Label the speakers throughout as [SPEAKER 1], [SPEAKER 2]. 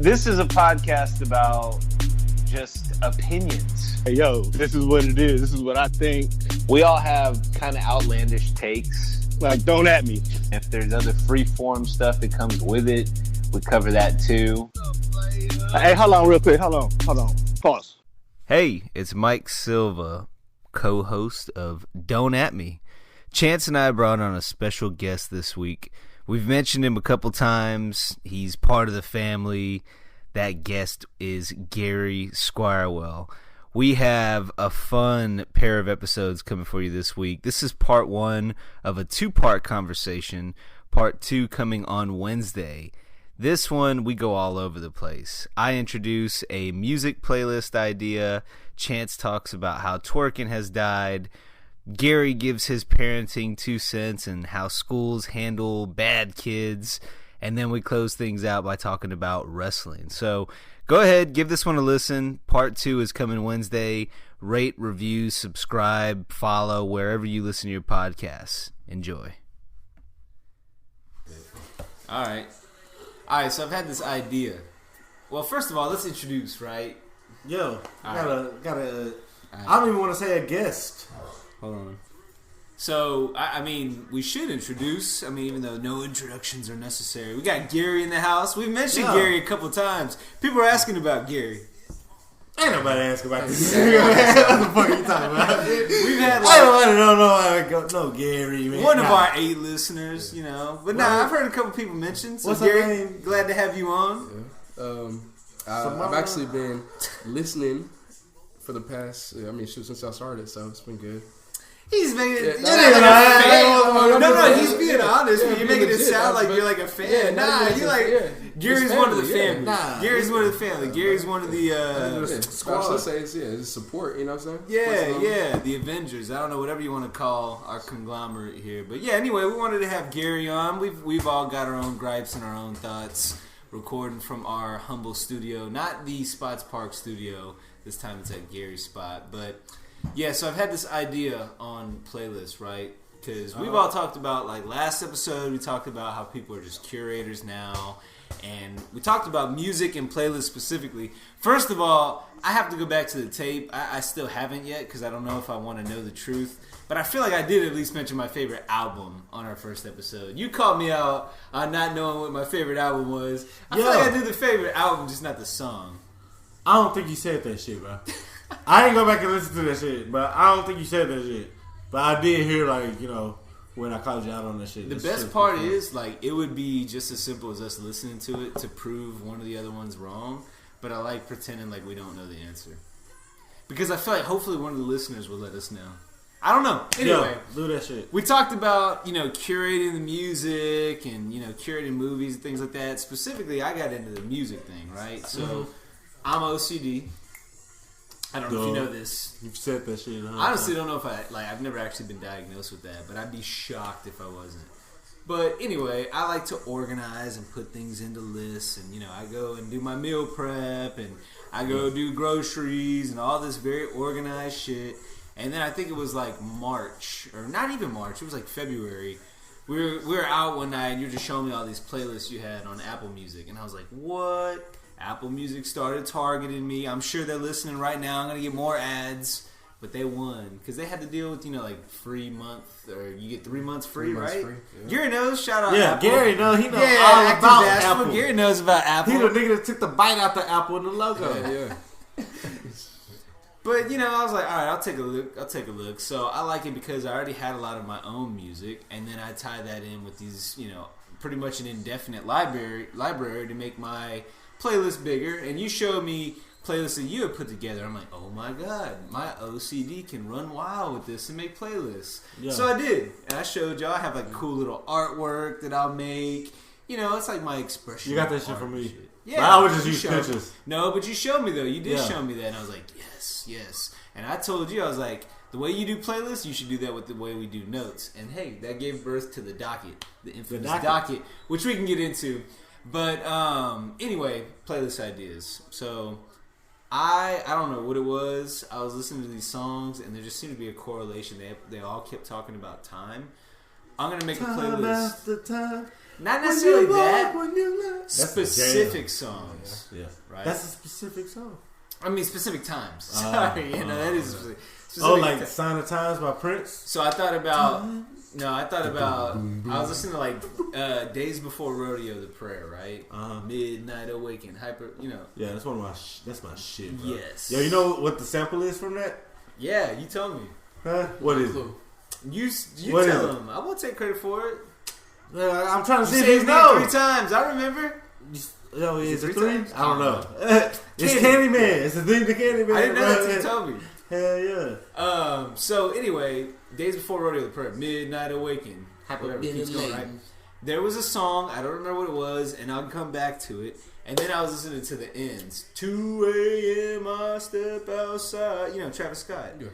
[SPEAKER 1] This is a podcast about just opinions.
[SPEAKER 2] Hey, yo, this is what it is. This is what I think.
[SPEAKER 1] We all have kind of outlandish takes.
[SPEAKER 2] Like, don't at me.
[SPEAKER 1] If there's other free-form stuff that comes with it, we cover that too.
[SPEAKER 2] Hey, hold on real quick. Hold on. Pause.
[SPEAKER 3] Hey, it's Mike Silva, co-host of Don't At Me. Chance and I brought on a special guest this week. We've mentioned him a couple times. He's part of the family. That guest is Gerry Squirewell. We have a fun pair of episodes coming for you this week. This is part one of a two-part conversation. Part two coming on Wednesday. This one, we go all over the place. I introduce a music playlist idea. Chance talks about how twerking has died. Gerry gives his parenting 2 cents and how schools handle bad kids. And then we close things out by talking about wrestling. So go ahead, give this one a listen. Part 2 is coming Wednesday. Rate, review, subscribe, follow wherever you listen to your podcasts. Enjoy. All right, so I've had this idea. Well, first of all, let's introduce, right?
[SPEAKER 4] Yo, I don't even want to say a guest.
[SPEAKER 3] Hold on. So, I mean, we should introduce. I mean, even though no introductions are necessary. We got Gerry in the house. We've mentioned Gerry a couple times. People are asking about Gerry.
[SPEAKER 4] Ain't nobody asking about this. What the fuck are you talking about?
[SPEAKER 3] We've had
[SPEAKER 4] I don't know Gerry, man.
[SPEAKER 3] One of our 8 listeners, you know. But I've heard a couple people mention. So,
[SPEAKER 4] what's
[SPEAKER 3] Gerry,
[SPEAKER 4] her name?
[SPEAKER 3] glad to have you on.
[SPEAKER 5] Yeah. I've actually been listening for the past, since I started, so it's been good.
[SPEAKER 3] He's making it.
[SPEAKER 5] No,
[SPEAKER 3] he's being honest. You're making it sound like you're like a fan. Gary's one of the family. Gary's one of the family. Gary's one of the
[SPEAKER 5] squad. It's support. You know what I'm
[SPEAKER 3] saying? Yeah. The Avengers. I don't know, whatever you want to call our conglomerate here. But yeah, anyway, we wanted to have Gerry on. We've all got our own gripes and our own thoughts. Recording from our humble studio, not the Spots Park studio. This time it's at Gary's spot, but. Yeah, so I've had this idea on playlists, right? Because we've all talked about, like last episode, we talked about how people are just curators now. And we talked about music and playlists specifically. First of all, I have to go back to the tape. I still haven't yet because I don't know if I want to know the truth. But I feel like I did at least mention my favorite album on our first episode. You called me out on not knowing what my favorite album was. I feel like I did the favorite album, just not the song.
[SPEAKER 4] I don't think you said that shit, bro. I ain't go back and listen to that shit, but I don't think you said that shit. But I did hear, when I called you out on that shit.
[SPEAKER 3] The best part is, it would be just as simple as us listening to it to prove one of the other ones wrong. But I like pretending like we don't know the answer. Because I feel like hopefully one of the listeners will let us know. I don't know. Anyway,
[SPEAKER 4] do that shit.
[SPEAKER 3] We talked about, curating the music and, curating movies and things like that. Specifically, I got into the music thing, right? So, I'm OCD. I don't know if you know this.
[SPEAKER 4] You've said that shit.
[SPEAKER 3] I honestly don't know if I've never actually been diagnosed with that, but I'd be shocked if I wasn't. But anyway, I like to organize and put things into lists, and I go and do my meal prep, and I go do groceries and all this very organized shit. And then I think it was March, or not even March, it was February. We were out one night, and you're just showing me all these playlists you had on Apple Music, and I was like, what? Apple Music started targeting me. I'm sure they're listening right now. I'm going to get more ads. But they won. Because they had to deal with, free month. Or you get 3 months free, right? Free, yeah. Gary knows. Shout out Apple.
[SPEAKER 4] Gary knows. He knows all about Apple.
[SPEAKER 3] Gary knows about Apple.
[SPEAKER 4] He the nigga that took the bite out the Apple and the logo.
[SPEAKER 5] Yeah.
[SPEAKER 3] But, I was like, all right, I'll take a look. So I like it because I already had a lot of my own music. And then I tie that in with these, pretty much an indefinite library to make my playlist bigger, and you showed me playlists that you had put together. I'm like, oh my god, my OCD can run wild with this and make playlists. Yeah. So I did, and I showed y'all. I have cool little artwork that I'll make. It's like my expression.
[SPEAKER 4] You got that shit from me.
[SPEAKER 3] Shit. Yeah,
[SPEAKER 4] I would just use pictures.
[SPEAKER 3] No, but you showed me though. You did show me that, and I was like, yes. And I told you, I was like, the way you do playlists, you should do that with the way we do notes. And hey, that gave birth to the docket, the infamous docket, which we can get into. But anyway, playlist ideas. So I don't know what it was. I was listening to these songs, and there just seemed to be a correlation. They all kept talking about time. I'm gonna make a playlist.
[SPEAKER 4] Time after time.
[SPEAKER 3] Not necessarily that.
[SPEAKER 4] That's
[SPEAKER 3] Specific songs.
[SPEAKER 4] Yeah.
[SPEAKER 3] Right?
[SPEAKER 4] That's a specific song.
[SPEAKER 3] I mean, specific times. Sorry, that is specific.
[SPEAKER 4] Like Sign of Times by Prince?
[SPEAKER 3] So I thought about... No, I was listening to like Days Before Rodeo, the prayer, right? Midnight Awaken, Hyper,
[SPEAKER 4] Yeah, that's one of that's my shit, bro.
[SPEAKER 3] Yes.
[SPEAKER 4] Yo, you know what the sample is from that?
[SPEAKER 3] Yeah, you told me.
[SPEAKER 4] Huh? What is it?
[SPEAKER 3] You
[SPEAKER 4] What
[SPEAKER 3] tell
[SPEAKER 4] is
[SPEAKER 3] him. I won't take credit for it.
[SPEAKER 4] I'm trying to
[SPEAKER 3] You
[SPEAKER 4] see
[SPEAKER 3] say
[SPEAKER 4] if
[SPEAKER 3] his
[SPEAKER 4] you
[SPEAKER 3] name
[SPEAKER 4] know.
[SPEAKER 3] 3 times. I remember.
[SPEAKER 4] Yo, is it
[SPEAKER 3] 3
[SPEAKER 4] 3?
[SPEAKER 3] times?
[SPEAKER 4] I don't know. It's Candyman. It's the thing to Candyman.
[SPEAKER 3] I didn't know that until you told me.
[SPEAKER 4] Hell yeah.
[SPEAKER 3] So anyway, Days Before Rodeo, the prayer, Midnight Awaken, whatever keeps going, right? There was a song, I don't remember what it was, and I'll come back to it. And then I was listening to the ends. 2 a.m. I step outside. Travis Scott.
[SPEAKER 5] Yeah.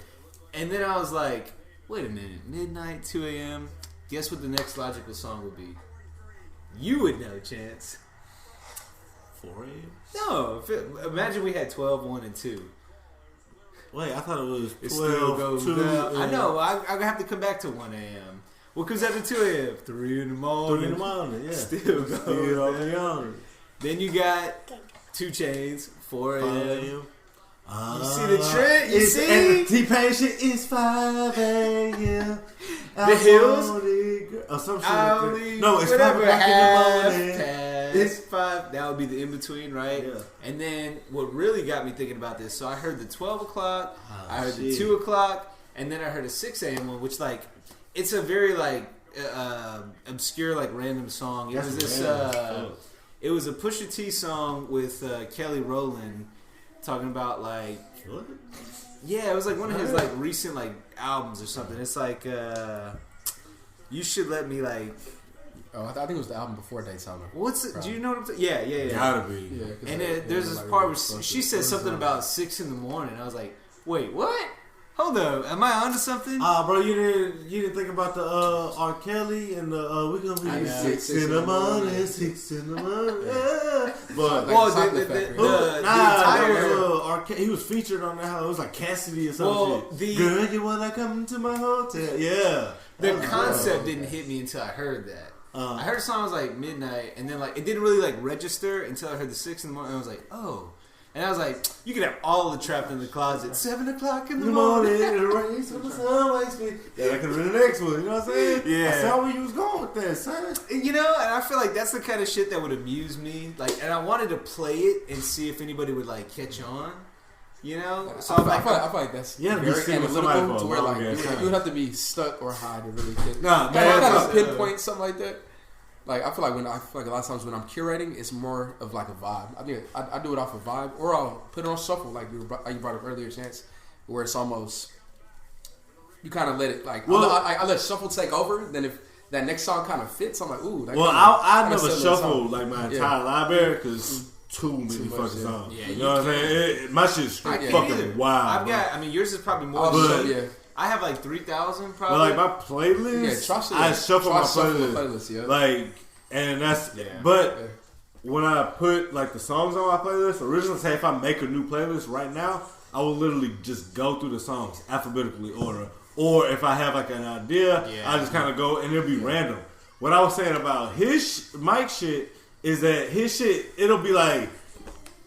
[SPEAKER 3] And then I was like, wait a minute, midnight, 2 a.m. Guess what the next logical song would be? You would know, Chance.
[SPEAKER 4] 4 a.m.?
[SPEAKER 3] No, imagine we had 12, 1, and 2.
[SPEAKER 4] Wait, I thought it was 12,
[SPEAKER 3] It still goes
[SPEAKER 4] 2.
[SPEAKER 3] down. I know. I have to come back to 1 a.m. What comes after 2 a.m.? 3 in the morning.
[SPEAKER 4] 3 in the morning, yeah.
[SPEAKER 3] Still goes down. Then you got 2 Chainz, 4 a.m. You see the trend? You see?
[SPEAKER 4] And the T-Pain shit is 5 a.m.
[SPEAKER 3] The Hills?
[SPEAKER 4] Or some shit like that. No, it's 5
[SPEAKER 3] whatever,
[SPEAKER 4] o'clock in the morning.
[SPEAKER 3] It's 5. That would be the in-between, right?
[SPEAKER 4] Yeah.
[SPEAKER 3] And then what really got me thinking about this, so I heard the 12 o'clock, I heard the
[SPEAKER 4] shit.
[SPEAKER 3] 2 o'clock, and then I heard a 6 a.m. one, which, like, it's a very, like, obscure, like, random song. It was this, it was a Pusha T song with Kelly Rowland talking about, like,
[SPEAKER 4] What?
[SPEAKER 3] yeah, it was like one of his like recent like albums or something. It's like You Should Let Me, like,
[SPEAKER 5] Oh, I think it was the album before Daytona.
[SPEAKER 3] what's it?
[SPEAKER 5] Probably.
[SPEAKER 3] Do you know what I'm saying? Yeah.
[SPEAKER 4] Gotta be.
[SPEAKER 5] Yeah,
[SPEAKER 3] And then there's this part where she said something about 6 in the morning. I was like, wait, what? Hold up, am I onto something?
[SPEAKER 4] Bro, you didn't think about the R. Kelly and the we gonna be 6 in the morning, 6 in the morning. Yeah. But
[SPEAKER 3] well,
[SPEAKER 5] the
[SPEAKER 4] R. Kelly, he was featured on that. It was like Cassidy or some shit. Girl, you wanna come to my hotel? Yeah.
[SPEAKER 3] The concept didn't hit me until I heard that. I heard the song, was like midnight, and then like it didn't really like register until I heard the 6 in the morning. And I was like, oh. And I was like, you could have all the Trapped in the Closet. 7 o'clock in the morning.
[SPEAKER 4] It rains when the sun wakes me. Yeah, that could have been the next one. You know what I'm saying?
[SPEAKER 3] Yeah.
[SPEAKER 4] I saw where you was going with that, son.
[SPEAKER 3] And I feel like that's the kind of shit that would amuse me. Like, and I wanted to play it and see if anybody would like catch on. So
[SPEAKER 5] I feel like that's
[SPEAKER 4] very
[SPEAKER 5] very analytical to where like you would have to be stuck or high to really get.
[SPEAKER 4] Nah,
[SPEAKER 5] man, I kind of pinpoint something like that. Like I feel like a lot of times when I'm curating, it's more of like a vibe. I think I do it off a vibe, or I'll put it on shuffle, like you brought up earlier, Chance, where it's almost you kind of let it like. Well, I let shuffle take over. Then if that next song kind of fits, I'm like, ooh.
[SPEAKER 4] I never shuffle like my entire library because too many fucking songs.
[SPEAKER 3] Yeah,
[SPEAKER 4] you know what I'm saying? My shit's straight fucking wild.
[SPEAKER 3] Yours is probably more. I have like 3,000 probably.
[SPEAKER 4] But like my playlist, I shuffle my playlist.
[SPEAKER 5] Yeah.
[SPEAKER 4] Like, and that's. Yeah. But when I put like the songs on my playlist, originally say if I make a new playlist right now, I will literally just go through the songs alphabetically order. Or if I have like an idea, I just kind of go and it'll be random. What I was saying about Mike's shit is that his shit, it'll be like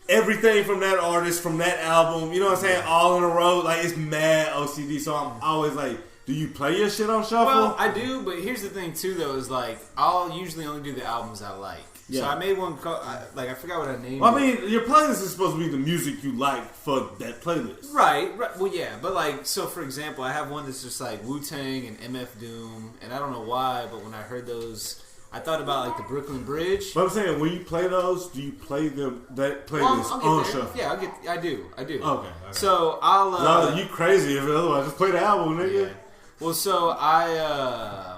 [SPEAKER 4] everything from that artist, from that album, you know what I'm saying, all in a row. Like, it's mad OCD, so I'm always like, do you play your shit on shuffle?
[SPEAKER 3] Well, I do, but here's the thing, too, though, is like, I'll usually only do the albums I like. Yeah. So I made one, I forgot what I named it.
[SPEAKER 4] I mean, your playlist is supposed to be the music you like for that playlist.
[SPEAKER 3] Right. Well, yeah, but like, so for example, I have one that's just like Wu-Tang and MF Doom, and I don't know why, but when I heard those, I thought about like the Brooklyn Bridge.
[SPEAKER 4] But I'm saying, when you play those, do you play that playlist on shuffle?
[SPEAKER 3] Yeah, I do.
[SPEAKER 4] Okay.
[SPEAKER 3] So I'll.
[SPEAKER 4] No, you crazy if otherwise just play the album, nigga.
[SPEAKER 3] Yeah. Well, so I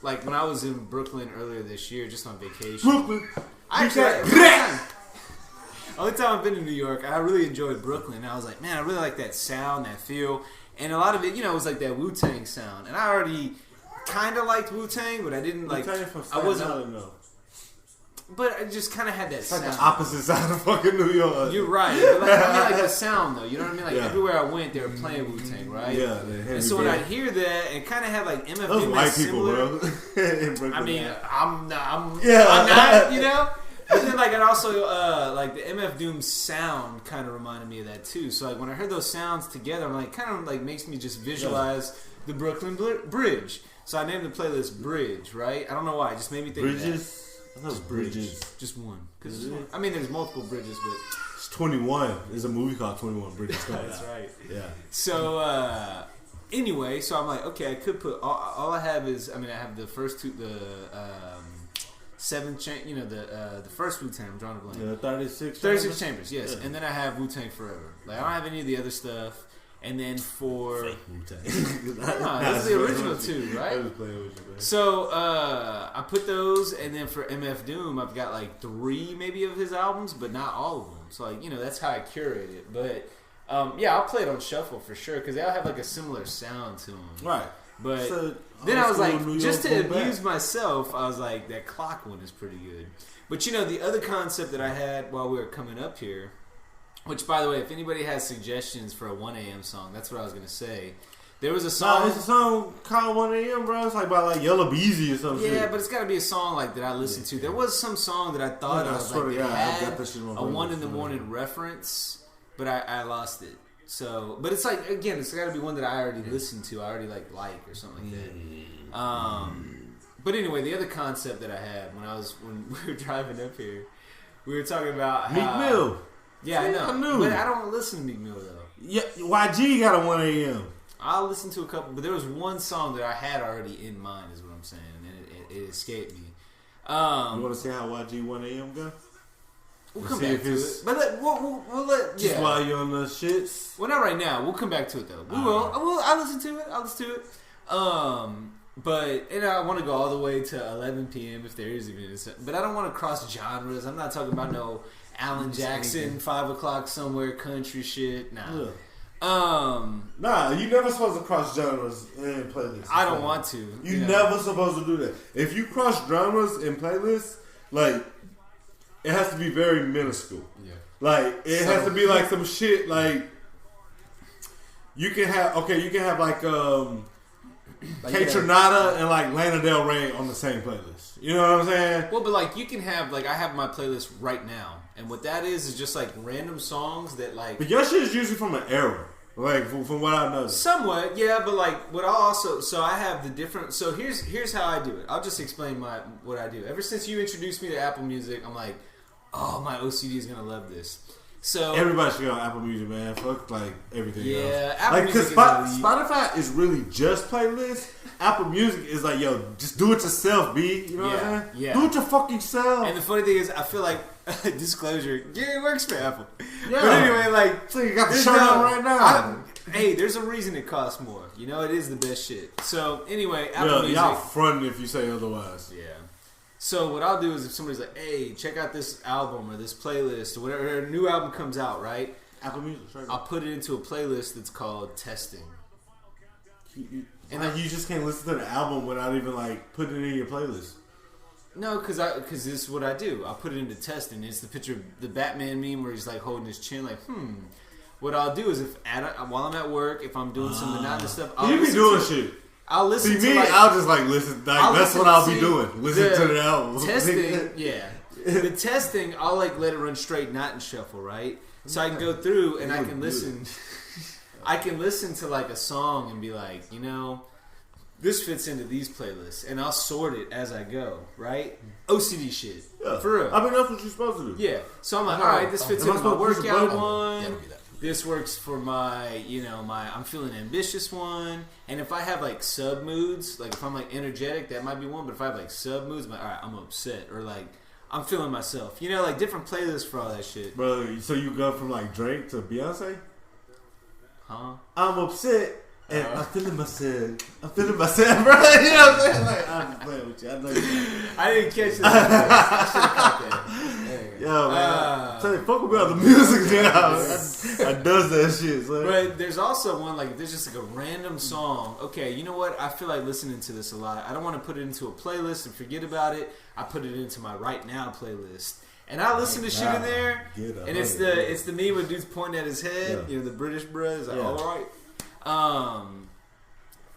[SPEAKER 3] like when I was in Brooklyn earlier this year, just on vacation.
[SPEAKER 4] Brooklyn.
[SPEAKER 3] Only time I've been to New York, I really enjoyed Brooklyn. And I was like, man, I really like that sound, that feel, and a lot of it, was like that Wu-Tang sound. And I already kind of liked Wu-Tang, but I didn't like. I wasn't. but I just kind of had that
[SPEAKER 4] It's like
[SPEAKER 3] sound.
[SPEAKER 4] the opposite side of fucking New York.
[SPEAKER 3] You're right. But like, I mean, like the sound though. You know what I mean? Like
[SPEAKER 4] Yeah.
[SPEAKER 3] everywhere I went, they were playing Wu-Tang, right?
[SPEAKER 4] Yeah.
[SPEAKER 3] And so when I hear that, it kind of had like MF
[SPEAKER 4] those
[SPEAKER 3] Doom
[SPEAKER 4] white
[SPEAKER 3] that's
[SPEAKER 4] people,
[SPEAKER 3] similar.
[SPEAKER 4] bro. In Brooklyn.
[SPEAKER 3] I mean, I'm not, you know. But then, like, it also, like, the MF Doom sound kind of reminded me of that, too. So, like, when I heard those sounds together, I'm like, kind of, like, makes me just visualize the Brooklyn Bridge. So I named the playlist Bridge, right? I don't know why. It just made me think
[SPEAKER 4] Bridges?
[SPEAKER 3] of that. Just Bridges. Just one. Cause I mean, there's multiple bridges, but...
[SPEAKER 4] It's 21. There's a movie called 21 Bridges.
[SPEAKER 3] That's right.
[SPEAKER 4] Yeah.
[SPEAKER 3] So, anyway, so I'm like, okay, I could put... All I have is... I mean, I have the first two... the first Wu-Tang, I'm drawing a blank.
[SPEAKER 4] Yeah, 36
[SPEAKER 3] Chambers, yes. Yeah. And then I have Wu-Tang Forever. Like, I don't have any of the other stuff. And then for...
[SPEAKER 4] Fake Wu-Tang.
[SPEAKER 3] That's the original two, right?
[SPEAKER 4] I was playing with you, man.
[SPEAKER 3] So, I put those, and then for MF Doom, I've got like 3 maybe of his albums, but not all of them. So, like, that's how I curate it. But, yeah, I'll play it on shuffle for sure, because they all have like a similar sound to them.
[SPEAKER 4] Right.
[SPEAKER 3] But...
[SPEAKER 4] So,
[SPEAKER 3] then I was like, just to abuse myself, I was like, that clock one is pretty good. But the other concept that I had while we were coming up here, which, by the way, if anybody has suggestions for a 1 a.m. song, that's what I was going to say. There was a song.
[SPEAKER 4] No, it's a song called 1 a.m., bro. It's like by like Yellow Beezy or something.
[SPEAKER 3] Yeah, but it's got to be a song like that I listened to. There was some song that I thought I was like, had a 1 in the morning reference, but I lost it. So, but it's like, again, it's got to be one that I already listened to. I already like or something like that. But anyway, the other concept that I had when we were driving up here, we were talking about how,
[SPEAKER 4] Meek Mill.
[SPEAKER 3] Yeah,
[SPEAKER 4] See,
[SPEAKER 3] I know. But I don't listen to Meek Mill though.
[SPEAKER 4] Yeah, YG got a 1 a.m.
[SPEAKER 3] I'll listen to a couple, but there was one song that I had already in mind, is what I'm saying, and it escaped me.
[SPEAKER 4] You want to see how YG 1 a.m. go?
[SPEAKER 3] We'll come back to it. But we'll let
[SPEAKER 4] just while you're on the shits.
[SPEAKER 3] Well, not right now. We'll come back to it though. We will. I'll listen to it. But I want to go all the way to 11 p.m. if there is even a set. But I don't want to cross genres. I'm not talking about no Alan Jackson 5 o'clock somewhere country shit. Nah.
[SPEAKER 4] Nah, you never supposed to cross genres in playlists.
[SPEAKER 3] I don't want to.
[SPEAKER 4] You never supposed to do that. If you cross genres in playlists, like, it has to be very minuscule. Yeah. Like, it has to be like some shit like you can have like K Tronada and like Lana Del Rey on the same playlist. You know what I'm saying?
[SPEAKER 3] Well, but like you can have like I have my playlist right now, and what that is just like random songs that like.
[SPEAKER 4] But your shit is usually from an era, like from what I know.
[SPEAKER 3] Somewhat, yeah, but like what I also I have the different. So here's how I do it. I'll just explain what I do. Ever since you introduced me to Apple Music, I'm like, oh, my OCD is gonna love this. So
[SPEAKER 4] everybody should go on Apple Music, man. Fuck like everything else.
[SPEAKER 3] Yeah, Apple
[SPEAKER 4] like
[SPEAKER 3] Music
[SPEAKER 4] because Spotify is really just playlists. Apple Music is like, yo, just do it yourself, B. You know what I'm saying?
[SPEAKER 3] Yeah.
[SPEAKER 4] Do it your fucking self.
[SPEAKER 3] And the funny thing is, I feel like disclosure, Gerry works for Apple.
[SPEAKER 4] Yeah.
[SPEAKER 3] But anyway, like,
[SPEAKER 4] so you got the shirt on right now.
[SPEAKER 3] Hey, there's a reason it costs more. You know, it is the best shit. So anyway, Apple Music.
[SPEAKER 4] Y'all fronting if you say otherwise.
[SPEAKER 3] Yeah. So what I'll do is if somebody's like, hey, check out this album or this playlist or whatever, a new album comes out, right?
[SPEAKER 4] Apple Music, sure.
[SPEAKER 3] I'll put it into a playlist that's called Testing.
[SPEAKER 4] And like you just can't listen to the album without even like putting it in your playlist.
[SPEAKER 3] No, because this is what I do. I'll put it into Testing. It's the picture of the Batman meme where he's like holding his chin like, What I'll do is while I'm at work, if I'm doing some monotonous stuff,
[SPEAKER 4] I'll be doing shit.
[SPEAKER 3] I'll listen
[SPEAKER 4] to I'll just like listen. Like, that's what I'll be doing. Listen to the album.
[SPEAKER 3] Testing, yeah. The testing, I'll like let it run straight, not in shuffle, right? So I can go through and I can listen. I can listen to like a song and be like, this fits into these playlists, and I'll sort it as I go, right? OCD shit, for real.
[SPEAKER 4] I mean, that's what you're supposed to do.
[SPEAKER 3] Yeah. So I'm like, all right, this fits into my workout one. This works for my, my I'm feeling ambitious one. And if I have like sub moods, like if I'm like energetic, that might be one. But if I have like sub moods, I'm like, all right, I'm upset or like I'm feeling myself. Like different playlists for all that shit.
[SPEAKER 4] Bro, so you go from like Drake to Beyonce?
[SPEAKER 3] Huh?
[SPEAKER 4] I'm upset and I'm feeling myself. I'm feeling myself, bro. You know what I'm saying? Like, I'm just playing with you. I know you.
[SPEAKER 3] I didn't catch that. I should have caught that.
[SPEAKER 4] Yo, man. Tell you, fuck about the music now. I does that shit. So.
[SPEAKER 3] But there's also one, like, there's just like a random song. Okay, you know what? I feel like listening to this a lot. I don't want to put it into a playlist and forget about it. I put it into my right now playlist. And I listen to shit in there, and it's the meme with dude's pointing at his head, you know, the British bruh is like, all right.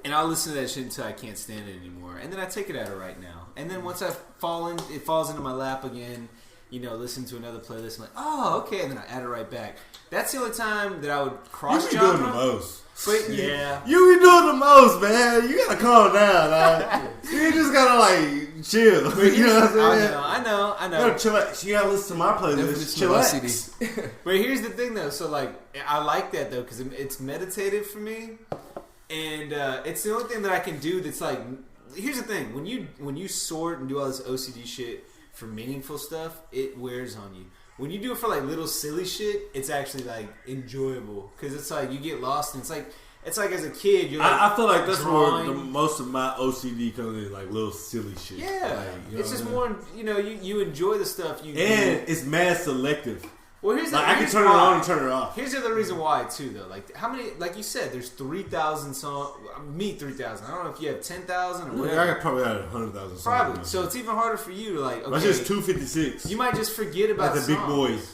[SPEAKER 3] And I'll listen to that shit until I can't stand it anymore. And then I take it out of right now. And then once it falls into my lap again, you know, listen to another playlist. I'm like, oh, okay. And then I add it right back. That's the only time that I would cross genre.
[SPEAKER 4] You be doing the most.
[SPEAKER 3] But, yeah.
[SPEAKER 4] You be doing the most, man. You gotta calm down, like. You just gotta, like, chill. You know what I'm saying?
[SPEAKER 3] I know.
[SPEAKER 4] You gotta chillax. You gotta listen to my playlist. Chillax.
[SPEAKER 3] But here's the thing, though. So, like, I like that, though, because it's meditative for me. And it's the only thing that I can do that's, like... Here's the thing. When you sort and do all this OCD shit for meaningful stuff, it wears on you. When you do it for like little silly shit, it's actually like enjoyable because it's like you get lost and it's like as a kid you're like
[SPEAKER 4] I feel like that's where most of my OCD comes in, like little silly shit.
[SPEAKER 3] Yeah,
[SPEAKER 4] like,
[SPEAKER 3] it's just more, you know, you enjoy the stuff you
[SPEAKER 4] and it's mad selective.
[SPEAKER 3] Well, here's the
[SPEAKER 4] I can turn it on and turn it off.
[SPEAKER 3] Here's the other reason why too, though. Like how many? Like you said, there's 3,000 songs. Me 3,000. I don't know if you have 10,000 or whatever.
[SPEAKER 4] I probably had 100,000 songs.
[SPEAKER 3] Probably. So it's even harder for you to like. Okay,
[SPEAKER 4] that's just 256.
[SPEAKER 3] You might just forget about
[SPEAKER 4] like the big boys.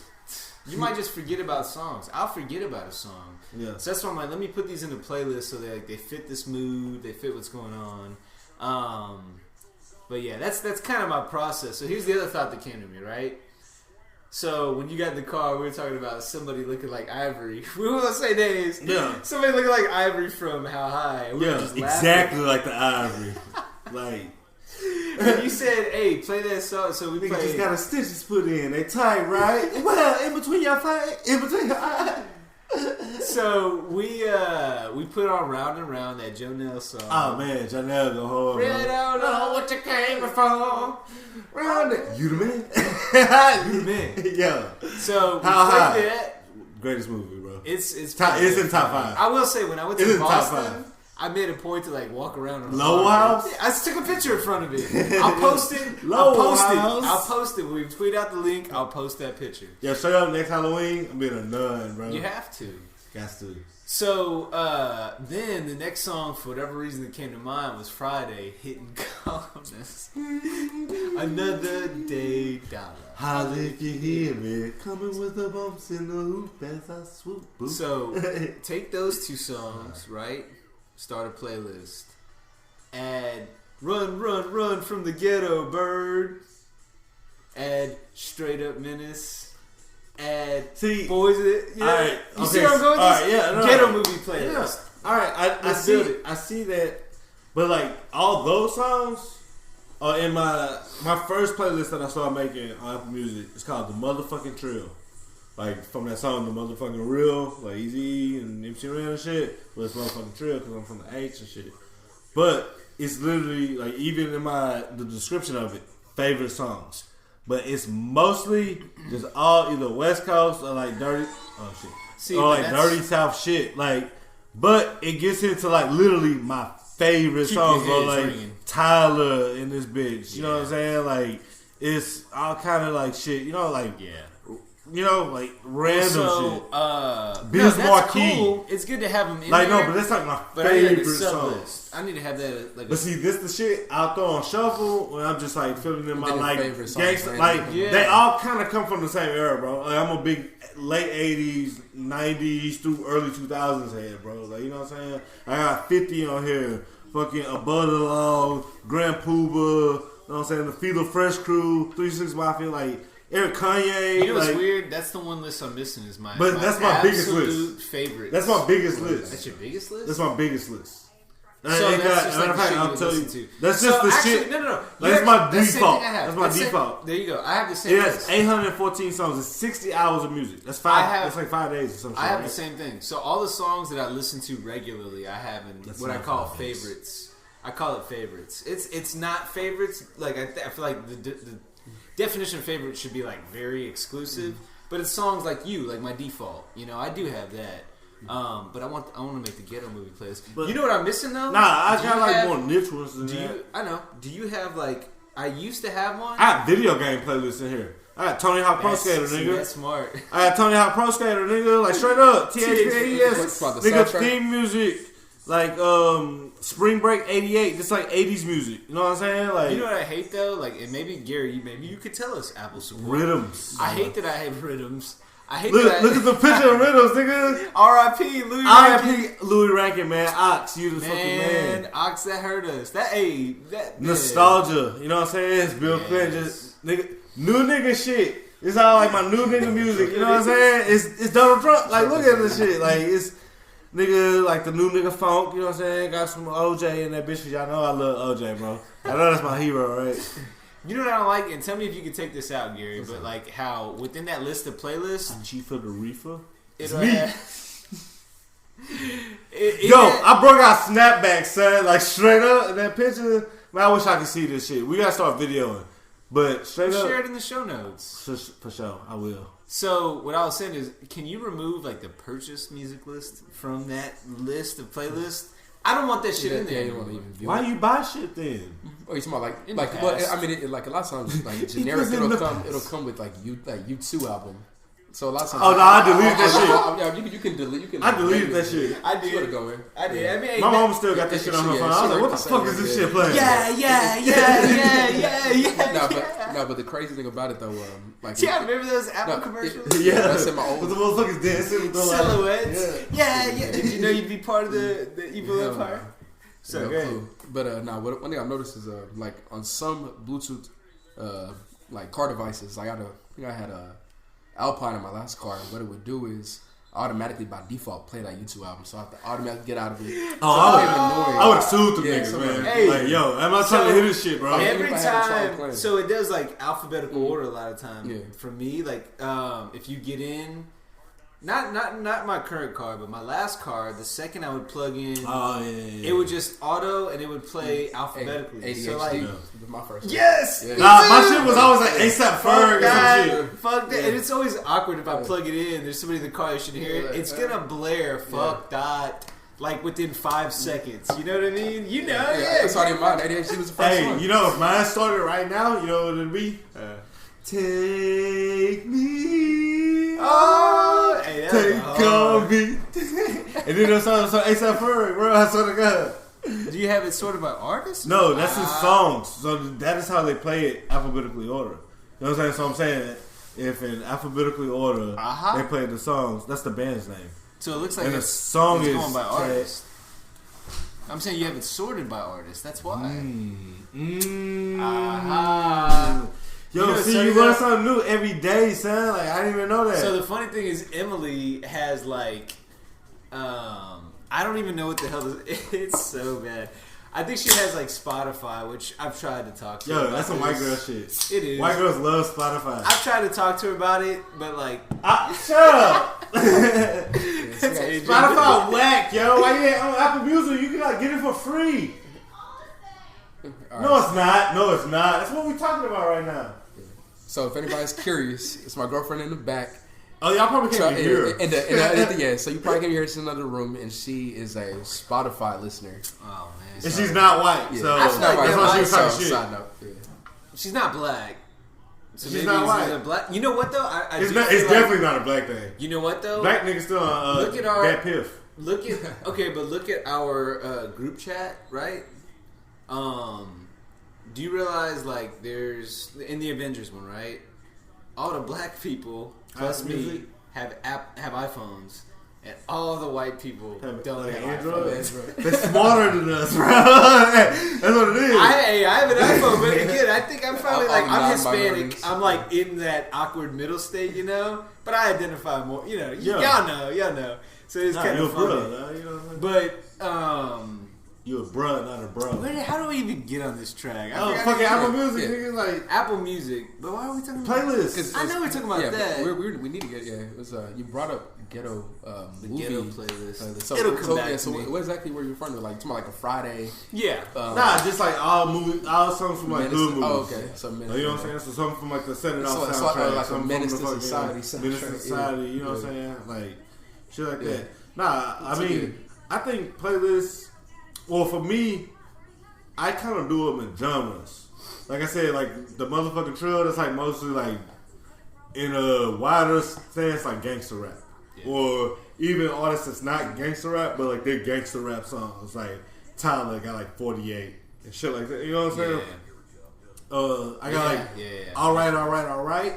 [SPEAKER 3] You might just forget about songs. I'll forget about a song.
[SPEAKER 4] Yeah.
[SPEAKER 3] So that's why I'm like, let me put these in a playlist so they fit this mood, they fit what's going on. But yeah, that's kind of my process. So here's the other thought that came to me, right? So when you got in the car, we were talking about somebody looking like Ivory. We won't say names.
[SPEAKER 4] Yeah.
[SPEAKER 3] Somebody looking like Ivory from How High. We were just
[SPEAKER 4] exactly like the Ivory. Like.
[SPEAKER 3] And you said, "Hey, play that song." So we played.
[SPEAKER 4] Just got a stitches put in. They tight, right? Well, in between your eyes.
[SPEAKER 3] So we put on Round and Round, that Jonelle song.
[SPEAKER 4] Oh man, Jonelle go hard.
[SPEAKER 3] Really don't know what you came for. Round it.
[SPEAKER 4] You the man.
[SPEAKER 3] You the man.
[SPEAKER 4] Yeah.
[SPEAKER 3] So we
[SPEAKER 4] How High?
[SPEAKER 3] played that.
[SPEAKER 4] Greatest movie, bro.
[SPEAKER 3] It's
[SPEAKER 4] in top 5.
[SPEAKER 3] I will say when I went
[SPEAKER 4] it's
[SPEAKER 3] to
[SPEAKER 4] in
[SPEAKER 3] Boston,
[SPEAKER 4] top 5.
[SPEAKER 3] I made a point to like walk around. On
[SPEAKER 4] Lowell House.
[SPEAKER 3] I just took a picture in front of it. I'll post it.
[SPEAKER 4] Lowell House.
[SPEAKER 3] I'll post it. When we tweet out the link, I'll post that picture.
[SPEAKER 4] Yeah, show up next Halloween. I'm being a nun, bro.
[SPEAKER 3] You have to.
[SPEAKER 4] Got to.
[SPEAKER 3] So then the next song, for whatever reason that came to mind, was Friday, Hitting Calmness. Another day dollar.
[SPEAKER 4] Holla if you hear me, coming with the bumps in the hoop as I swoop. Boop.
[SPEAKER 3] So take those two songs, right? Start a playlist. Add Run, Run, Run from the Ghetto Bird. Add Straight Up Menace. Add Boys of the... Yeah.
[SPEAKER 4] Right,
[SPEAKER 3] you see where I'm going with this?
[SPEAKER 4] Right, yeah, no,
[SPEAKER 3] Ghetto movie playlist.
[SPEAKER 4] Yeah. Alright, I see that. But like, all those songs are in my first playlist that I started making on Apple Music. It's called The Motherfucking Trill. Like, from that song, The Motherfucking Real, like Easy and MC Ren and shit. But it's Motherfucking Trill because I'm from the H and shit. But it's literally, like, even in the description of it, favorite songs. But it's mostly just all either West Coast or like dirty, dirty South shit. Like, but it gets into like literally my favorite songs, bro. Like ringing. Tyler in this bitch. You know what I'm saying? Like, it's all kind of like shit. You know, like like random shit.
[SPEAKER 3] Biz Marquee. Cool. It's good to have them in
[SPEAKER 4] like,
[SPEAKER 3] there.
[SPEAKER 4] No, but that's like my favorite songs.
[SPEAKER 3] I need to have that. Like
[SPEAKER 4] but see, this the shit I'll throw on shuffle when I'm just like feeling in my like gangster. Like they all kind of come from the same era, bro. Like I'm a big late '80s, '90s through early 2000s head, bro. Like you know what I'm saying? I got 50 on here, fucking Above the Law, Grand Poobah. You know what I'm saying? The Feel Fresh Crew, 36 Mafia, like. Eric Kanye.
[SPEAKER 3] You know what's weird? That's the one list I'm missing. Is my
[SPEAKER 4] that's my biggest list.
[SPEAKER 3] Favorite.
[SPEAKER 4] That's my biggest list.
[SPEAKER 3] That's your biggest list.
[SPEAKER 4] That's my biggest list.
[SPEAKER 3] So that's just like the shit you would listen to.
[SPEAKER 4] That's just the shit.
[SPEAKER 3] No.
[SPEAKER 4] That's my default. That's my default.
[SPEAKER 3] There you go. I have the same.
[SPEAKER 4] It has 814 songs. It's 60 hours of music. That's like 5 days or something.
[SPEAKER 3] I have the same thing. So all the songs that I listen to regularly, I have in what I call favorites. I call it favorites. It's not favorites. Like I feel like the definition of favorite should be like very exclusive, but it's songs like like my default. You know, I do have that. But I want to make the Ghetto movie playlist. But you know what I'm missing though?
[SPEAKER 4] Nah, I got like more niche ones than that.
[SPEAKER 3] I know. Do you have like? I used to have one.
[SPEAKER 4] I have video game playlists in here. I got Tony Hawk Pro Skater,
[SPEAKER 3] See,
[SPEAKER 4] nigga.
[SPEAKER 3] that's smart.
[SPEAKER 4] I got Tony Hawk Pro Skater, nigga. Like straight up, THPAES,
[SPEAKER 5] What, the
[SPEAKER 4] nigga.
[SPEAKER 5] soundtrack?
[SPEAKER 4] Theme music, like Spring Break '88, just like '80s music. You know what I'm saying? Like
[SPEAKER 3] You know what I hate though? Like, and maybe Gary, maybe you could tell us Apple support.
[SPEAKER 4] rhythms.
[SPEAKER 3] I hate that I have rhythms. I hate
[SPEAKER 4] Look,
[SPEAKER 3] that.
[SPEAKER 4] look at the picture of rhythms, nigga.
[SPEAKER 3] R.I.P. Louis Rankin.
[SPEAKER 4] R.I.P. Louis Rankin, man. Ox, you the fucking
[SPEAKER 3] Man,
[SPEAKER 4] man.
[SPEAKER 3] Ox, that hurt us. That
[SPEAKER 4] Nostalgia, you know what I'm saying? It's Bill Clinton, just nigga, new nigga shit. It's all like my new nigga music. You know what I'm saying? It's Donald Trump. Like, look at this shit. Like, it's nigga like the new nigga funk. You know what I'm saying? Got some OJ in that bitch. Y'all know I love OJ, bro. I know that's my hero, right?
[SPEAKER 3] You know what I don't like? And tell me if you can take this out, Gary. But like how within that list of playlists,
[SPEAKER 4] Chief of the Reefer.
[SPEAKER 3] it'll
[SPEAKER 4] me.
[SPEAKER 3] have.
[SPEAKER 4] Yo, I broke out snapback, son. Like straight up in that picture. Man, I wish I could see this shit. We gotta start videoing. But straight up,
[SPEAKER 3] Share it in the show notes.
[SPEAKER 4] for sure, I will.
[SPEAKER 3] So what I was saying is, can you remove like the purchased music list from that list of playlists? I don't want that shit in
[SPEAKER 5] Yeah,
[SPEAKER 3] there.
[SPEAKER 5] you don't want to even view
[SPEAKER 4] Why
[SPEAKER 5] it.
[SPEAKER 4] you buy shit then?
[SPEAKER 5] Oh, you talking about
[SPEAKER 3] In
[SPEAKER 5] like
[SPEAKER 3] the
[SPEAKER 5] well,
[SPEAKER 3] past.
[SPEAKER 5] I mean, like a lot of times, like generic,
[SPEAKER 4] was in the
[SPEAKER 5] it'll come with like U2 album. So a lot of times.
[SPEAKER 4] Oh, no, I deleted that
[SPEAKER 5] shit. You can delete. You can.
[SPEAKER 4] I deleted that shit.
[SPEAKER 3] I
[SPEAKER 5] Swear to
[SPEAKER 3] did.
[SPEAKER 5] God, man.
[SPEAKER 3] I did. I mean,
[SPEAKER 4] My mom still got that shit on her phone. I was like, what the fuck is this shit playing?
[SPEAKER 3] Yeah.
[SPEAKER 5] No, but the crazy thing about it though, like
[SPEAKER 3] Yeah, remember those Apple
[SPEAKER 5] No,
[SPEAKER 3] commercials?
[SPEAKER 4] Yeah.
[SPEAKER 5] That's in my old.
[SPEAKER 4] With the motherfuckers dancing with the
[SPEAKER 3] Silhouettes. Yeah. Did you know you'd be part of the evil
[SPEAKER 5] Hell
[SPEAKER 3] empire?
[SPEAKER 5] no.
[SPEAKER 3] So
[SPEAKER 5] No
[SPEAKER 3] great.
[SPEAKER 5] clue. But one thing I've noticed is like on some Bluetooth like car devices, I think I had a Alpine in my last car. And what it would do is automatically by default play that YouTube album, so I have to automatically get out of it.
[SPEAKER 4] I would have sued the
[SPEAKER 5] Yeah,
[SPEAKER 4] niggas,
[SPEAKER 5] somebody-
[SPEAKER 4] man.
[SPEAKER 3] Hey.
[SPEAKER 4] Like, yo, I'm not trying to hear this shit, bro.
[SPEAKER 5] Yeah.
[SPEAKER 3] Every
[SPEAKER 5] If I had a song
[SPEAKER 3] time,
[SPEAKER 5] playing.
[SPEAKER 3] so it does like alphabetical order a lot of time.
[SPEAKER 5] Yeah.
[SPEAKER 3] For me, like if you get in, not my current car, but my last car, the second I would plug in,
[SPEAKER 4] Oh, yeah.
[SPEAKER 3] it would just auto and it would play alphabetically.
[SPEAKER 5] ADHD
[SPEAKER 3] So like,
[SPEAKER 5] was my first.
[SPEAKER 3] yes,
[SPEAKER 5] Yeah.
[SPEAKER 4] Nah, my shit was always like ASAP
[SPEAKER 3] fuck
[SPEAKER 4] Ferg or some
[SPEAKER 3] that,
[SPEAKER 4] shit.
[SPEAKER 3] fuck that.
[SPEAKER 5] Yeah.
[SPEAKER 3] And it's always awkward if I plug it in. There's somebody in the car, you should hear it.
[SPEAKER 5] Yeah.
[SPEAKER 3] It's gonna blare. Fuck that. Like within 5 seconds. You know what I mean? You know, yeah.
[SPEAKER 5] It's already mine. ADHD was the first
[SPEAKER 4] Hey,
[SPEAKER 5] one.
[SPEAKER 4] you know, if mine started right now, you know what it'd be? Take me.
[SPEAKER 3] Oh, hey, that's
[SPEAKER 4] Take
[SPEAKER 3] hard.
[SPEAKER 4] on me. And then there's some ASAP Ferg, bro. I swear to God.
[SPEAKER 3] Do you have it sorted by artist?
[SPEAKER 4] No, that's his songs. So that is how they play it alphabetically order. You know what I'm saying? So I'm saying if in alphabetically order they play the songs, that's the band's name.
[SPEAKER 3] So it looks like
[SPEAKER 4] And the
[SPEAKER 3] it's
[SPEAKER 4] song is
[SPEAKER 3] going by artist. I'm saying you have it sorted by artist. That's why. Aha.
[SPEAKER 4] Yo,
[SPEAKER 3] You know,
[SPEAKER 4] see,
[SPEAKER 3] so
[SPEAKER 4] you
[SPEAKER 3] you
[SPEAKER 4] learn
[SPEAKER 3] know-
[SPEAKER 4] something new every day, son. Like I didn't even know that.
[SPEAKER 3] So the funny thing is, Emily has like, I don't even know what the hell this. It's so bad. I think she has like Spotify, which I've tried to talk to. her
[SPEAKER 4] Yo,
[SPEAKER 3] about
[SPEAKER 4] that's some
[SPEAKER 3] this.
[SPEAKER 4] white girl shit.
[SPEAKER 3] It is.
[SPEAKER 4] White girls love Spotify.
[SPEAKER 3] I've tried to talk to her about it, but like,
[SPEAKER 4] Shut up.
[SPEAKER 3] that's Adrian.
[SPEAKER 4] Spotify whack, yo. Why you ain't on Apple Music? You can like get it for free. No, it's not. No, it's not. That's what we're talking about right now.
[SPEAKER 5] So if anybody's curious, it's my girlfriend in the back.
[SPEAKER 4] Oh, y'all probably
[SPEAKER 5] So,
[SPEAKER 4] can't even hear her.
[SPEAKER 5] yeah, so you probably can hear her in another room, and she is a Spotify listener.
[SPEAKER 3] Oh man,
[SPEAKER 4] And she's not white,
[SPEAKER 5] Yeah.
[SPEAKER 4] so
[SPEAKER 3] I feel like
[SPEAKER 4] that's
[SPEAKER 3] that
[SPEAKER 4] why she was
[SPEAKER 5] So,
[SPEAKER 4] talking shit.
[SPEAKER 5] side note, yeah.
[SPEAKER 3] she's not black. So
[SPEAKER 4] She's
[SPEAKER 3] maybe
[SPEAKER 4] not
[SPEAKER 3] it's
[SPEAKER 4] white.
[SPEAKER 3] either black. You know what though? I
[SPEAKER 4] It's,
[SPEAKER 3] do
[SPEAKER 4] not,
[SPEAKER 3] feel
[SPEAKER 4] it's
[SPEAKER 3] like-
[SPEAKER 4] definitely not a black thing.
[SPEAKER 3] You know what though?
[SPEAKER 4] Black niggas still on
[SPEAKER 3] Look at our-
[SPEAKER 4] that piff.
[SPEAKER 3] Look at look at our group chat, right? Do you realize like there's in the Avengers one, right? All the black people plus
[SPEAKER 4] Have
[SPEAKER 3] me
[SPEAKER 4] music?
[SPEAKER 3] have iPhones, and all the white people don't
[SPEAKER 4] Like
[SPEAKER 3] have
[SPEAKER 4] Android?
[SPEAKER 3] iPhones.
[SPEAKER 4] They're smarter than us, bro. That's what it is.
[SPEAKER 3] I have an iPhone, but again, I think I'm probably like
[SPEAKER 5] All
[SPEAKER 3] I'm Hispanic.
[SPEAKER 5] non-minorities.
[SPEAKER 3] I'm like in that awkward middle state, you know. But I identify more, you know.
[SPEAKER 4] Yeah.
[SPEAKER 3] Y'all know. So it's
[SPEAKER 4] Nah,
[SPEAKER 3] kind
[SPEAKER 4] you a
[SPEAKER 3] of funny.
[SPEAKER 4] bruh, nah, you know what I'm saying?
[SPEAKER 3] But
[SPEAKER 4] You a bruh, not a bro.
[SPEAKER 3] how do we even get on this track? I
[SPEAKER 4] Oh,
[SPEAKER 3] think I
[SPEAKER 4] fucking
[SPEAKER 3] need to-
[SPEAKER 4] Apple Music,
[SPEAKER 5] Yeah.
[SPEAKER 4] nigga, like
[SPEAKER 3] Apple Music. But why are we talking about
[SPEAKER 4] playlist.
[SPEAKER 3] I know we're talking about
[SPEAKER 5] yeah,
[SPEAKER 3] that.
[SPEAKER 5] But we need to get it was you brought up ghetto
[SPEAKER 3] The
[SPEAKER 5] movie
[SPEAKER 3] ghetto playlist.
[SPEAKER 5] So,
[SPEAKER 3] It'll come back
[SPEAKER 5] so
[SPEAKER 3] to me.
[SPEAKER 5] what exactly were you referring to? Like talking about like a Friday?
[SPEAKER 3] Yeah.
[SPEAKER 4] Nah, just like all songs from like
[SPEAKER 5] Menace-
[SPEAKER 4] hood movies.
[SPEAKER 5] Oh, okay. So
[SPEAKER 4] You know what I'm saying? So something from like the Set It Off
[SPEAKER 5] So it's
[SPEAKER 4] soundtrack.
[SPEAKER 5] like a
[SPEAKER 4] something
[SPEAKER 5] Menace
[SPEAKER 4] from
[SPEAKER 5] to
[SPEAKER 4] the fucking
[SPEAKER 5] Society
[SPEAKER 4] Menace to
[SPEAKER 5] soundtrack,
[SPEAKER 4] Society, you know what I'm saying? Like, shit like that. Nah, I mean, I think playlists, well, for me, I kind of do them in genres. Like I said, like the motherfucking trill, that's like mostly like in a wider sense, like gangster rap, or even artists that's not gangster rap, but like they're gangster rap songs. Like Tyler got like 48 and shit like that. You know what I'm saying? I got all right,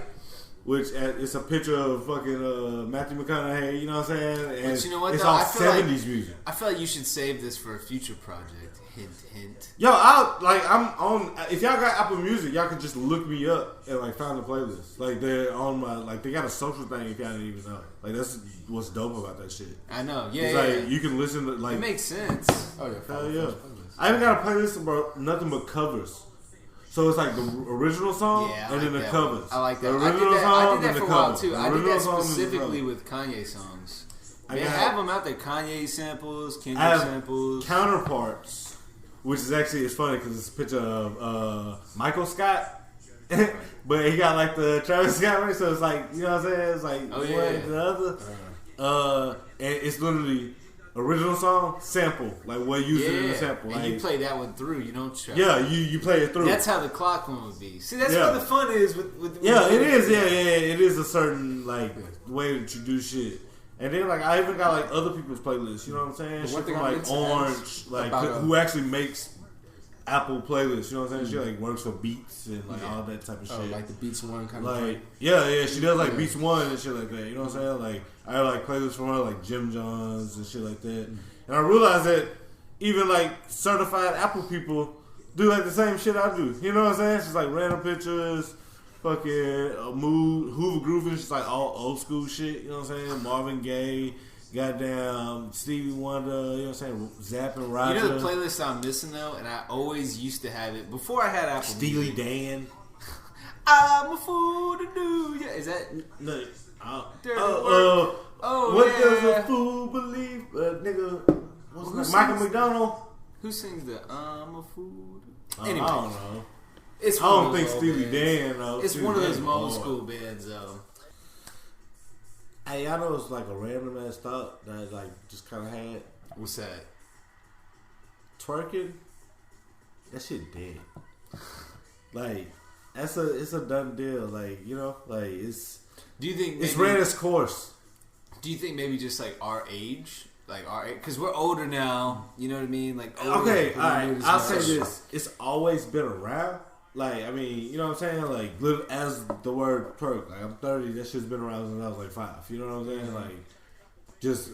[SPEAKER 4] which it's a picture of fucking Matthew McConaughey. You know what I'm saying? And
[SPEAKER 3] but you know what?
[SPEAKER 4] It's
[SPEAKER 3] though?
[SPEAKER 4] all
[SPEAKER 3] I feel
[SPEAKER 4] 70s
[SPEAKER 3] like,
[SPEAKER 4] music.
[SPEAKER 3] I feel like you should save this for a future project. Hint, hint.
[SPEAKER 4] Yo, I'm on. If y'all got Apple Music, y'all can just look me up and like find the playlist. Like they're on my they got a social thing if y'all didn't even know. Like that's what's dope about that shit.
[SPEAKER 3] I know.
[SPEAKER 4] It's like you can listen to like
[SPEAKER 3] it makes sense.
[SPEAKER 5] Oh yeah,
[SPEAKER 4] hell yeah. I even got a playlist about nothing but covers. So it's like the original song and then the covers.
[SPEAKER 3] I like that.
[SPEAKER 4] The original
[SPEAKER 3] I
[SPEAKER 4] song
[SPEAKER 3] did that
[SPEAKER 4] and
[SPEAKER 3] for
[SPEAKER 4] the
[SPEAKER 3] a while
[SPEAKER 4] covers.
[SPEAKER 3] too.
[SPEAKER 4] The
[SPEAKER 3] I did
[SPEAKER 4] original
[SPEAKER 3] that
[SPEAKER 4] song and the
[SPEAKER 3] specifically
[SPEAKER 4] covers.
[SPEAKER 3] with Kanye songs.
[SPEAKER 4] I
[SPEAKER 3] They
[SPEAKER 4] got-
[SPEAKER 3] have them out there. Kanye samples,
[SPEAKER 4] I
[SPEAKER 3] Kendrick
[SPEAKER 4] have
[SPEAKER 3] samples.
[SPEAKER 4] Counterparts, which is actually it's funny because it's a picture of Michael Scott, but he got like the Travis Scott right, so it's like you know what I'm saying. It's like the other, and it's literally original song sample, like what used in the sample.
[SPEAKER 3] And
[SPEAKER 4] like,
[SPEAKER 3] you play that one through. You don't try.
[SPEAKER 4] Yeah, you play it through.
[SPEAKER 3] That's how the clock one would be. See, that's where the fun is with
[SPEAKER 4] yeah, it is. Yeah, it is a certain like way that you do shit. And then like I even got like other people's playlists. You know what I'm saying? Shit from like Orange, like who actually makes Apple playlists. You know what I'm saying? She like works for Beats and like all that type of shit.
[SPEAKER 5] Like the Beats One kind
[SPEAKER 4] like,
[SPEAKER 5] of thing.
[SPEAKER 4] Yeah, she does like Beats One and shit like that. You know what I'm saying? Like I have like playlists from her like Jim Johns and shit like that. And I realized that even like certified Apple people do like the same shit I do. You know what I'm saying? It's just like random pictures, fucking mood, Hoover Grooving, just like all old school shit. You know what I'm saying? Marvin Gaye, goddamn Stevie Wonder. You know what I'm saying? Zapp and Roger.
[SPEAKER 3] You know the playlist I'm missing though, and I always used to have it before I had Apple
[SPEAKER 4] Steely
[SPEAKER 3] Music.
[SPEAKER 4] Dan.
[SPEAKER 3] I'm a fool to do. Yeah, is that?
[SPEAKER 4] No.
[SPEAKER 3] What
[SPEAKER 4] does a fool believe? Nigga, what's Michael McDonald?
[SPEAKER 3] Who sings the I'm a fool?
[SPEAKER 4] Anyway, I don't know.
[SPEAKER 3] It's
[SPEAKER 4] I don't think Steely Dan.
[SPEAKER 3] It's one of those old school bands though.
[SPEAKER 4] Hey, y'all know it's like a random ass thought that I like just kind of had.
[SPEAKER 3] What's that?
[SPEAKER 4] Twerking. That shit dead. Like it's a done deal. Like you know, like it's.
[SPEAKER 3] Do you think
[SPEAKER 4] it's ran its course?
[SPEAKER 3] Do you think maybe just like our age, because we're older now? You know what I mean? Like
[SPEAKER 4] okay, all right. I'll say this: it's always been around. Like I mean, you know what I'm saying? Like as the word twerk. Like I'm 30. That shit's been around since I was like 5. You know what I'm saying? Like just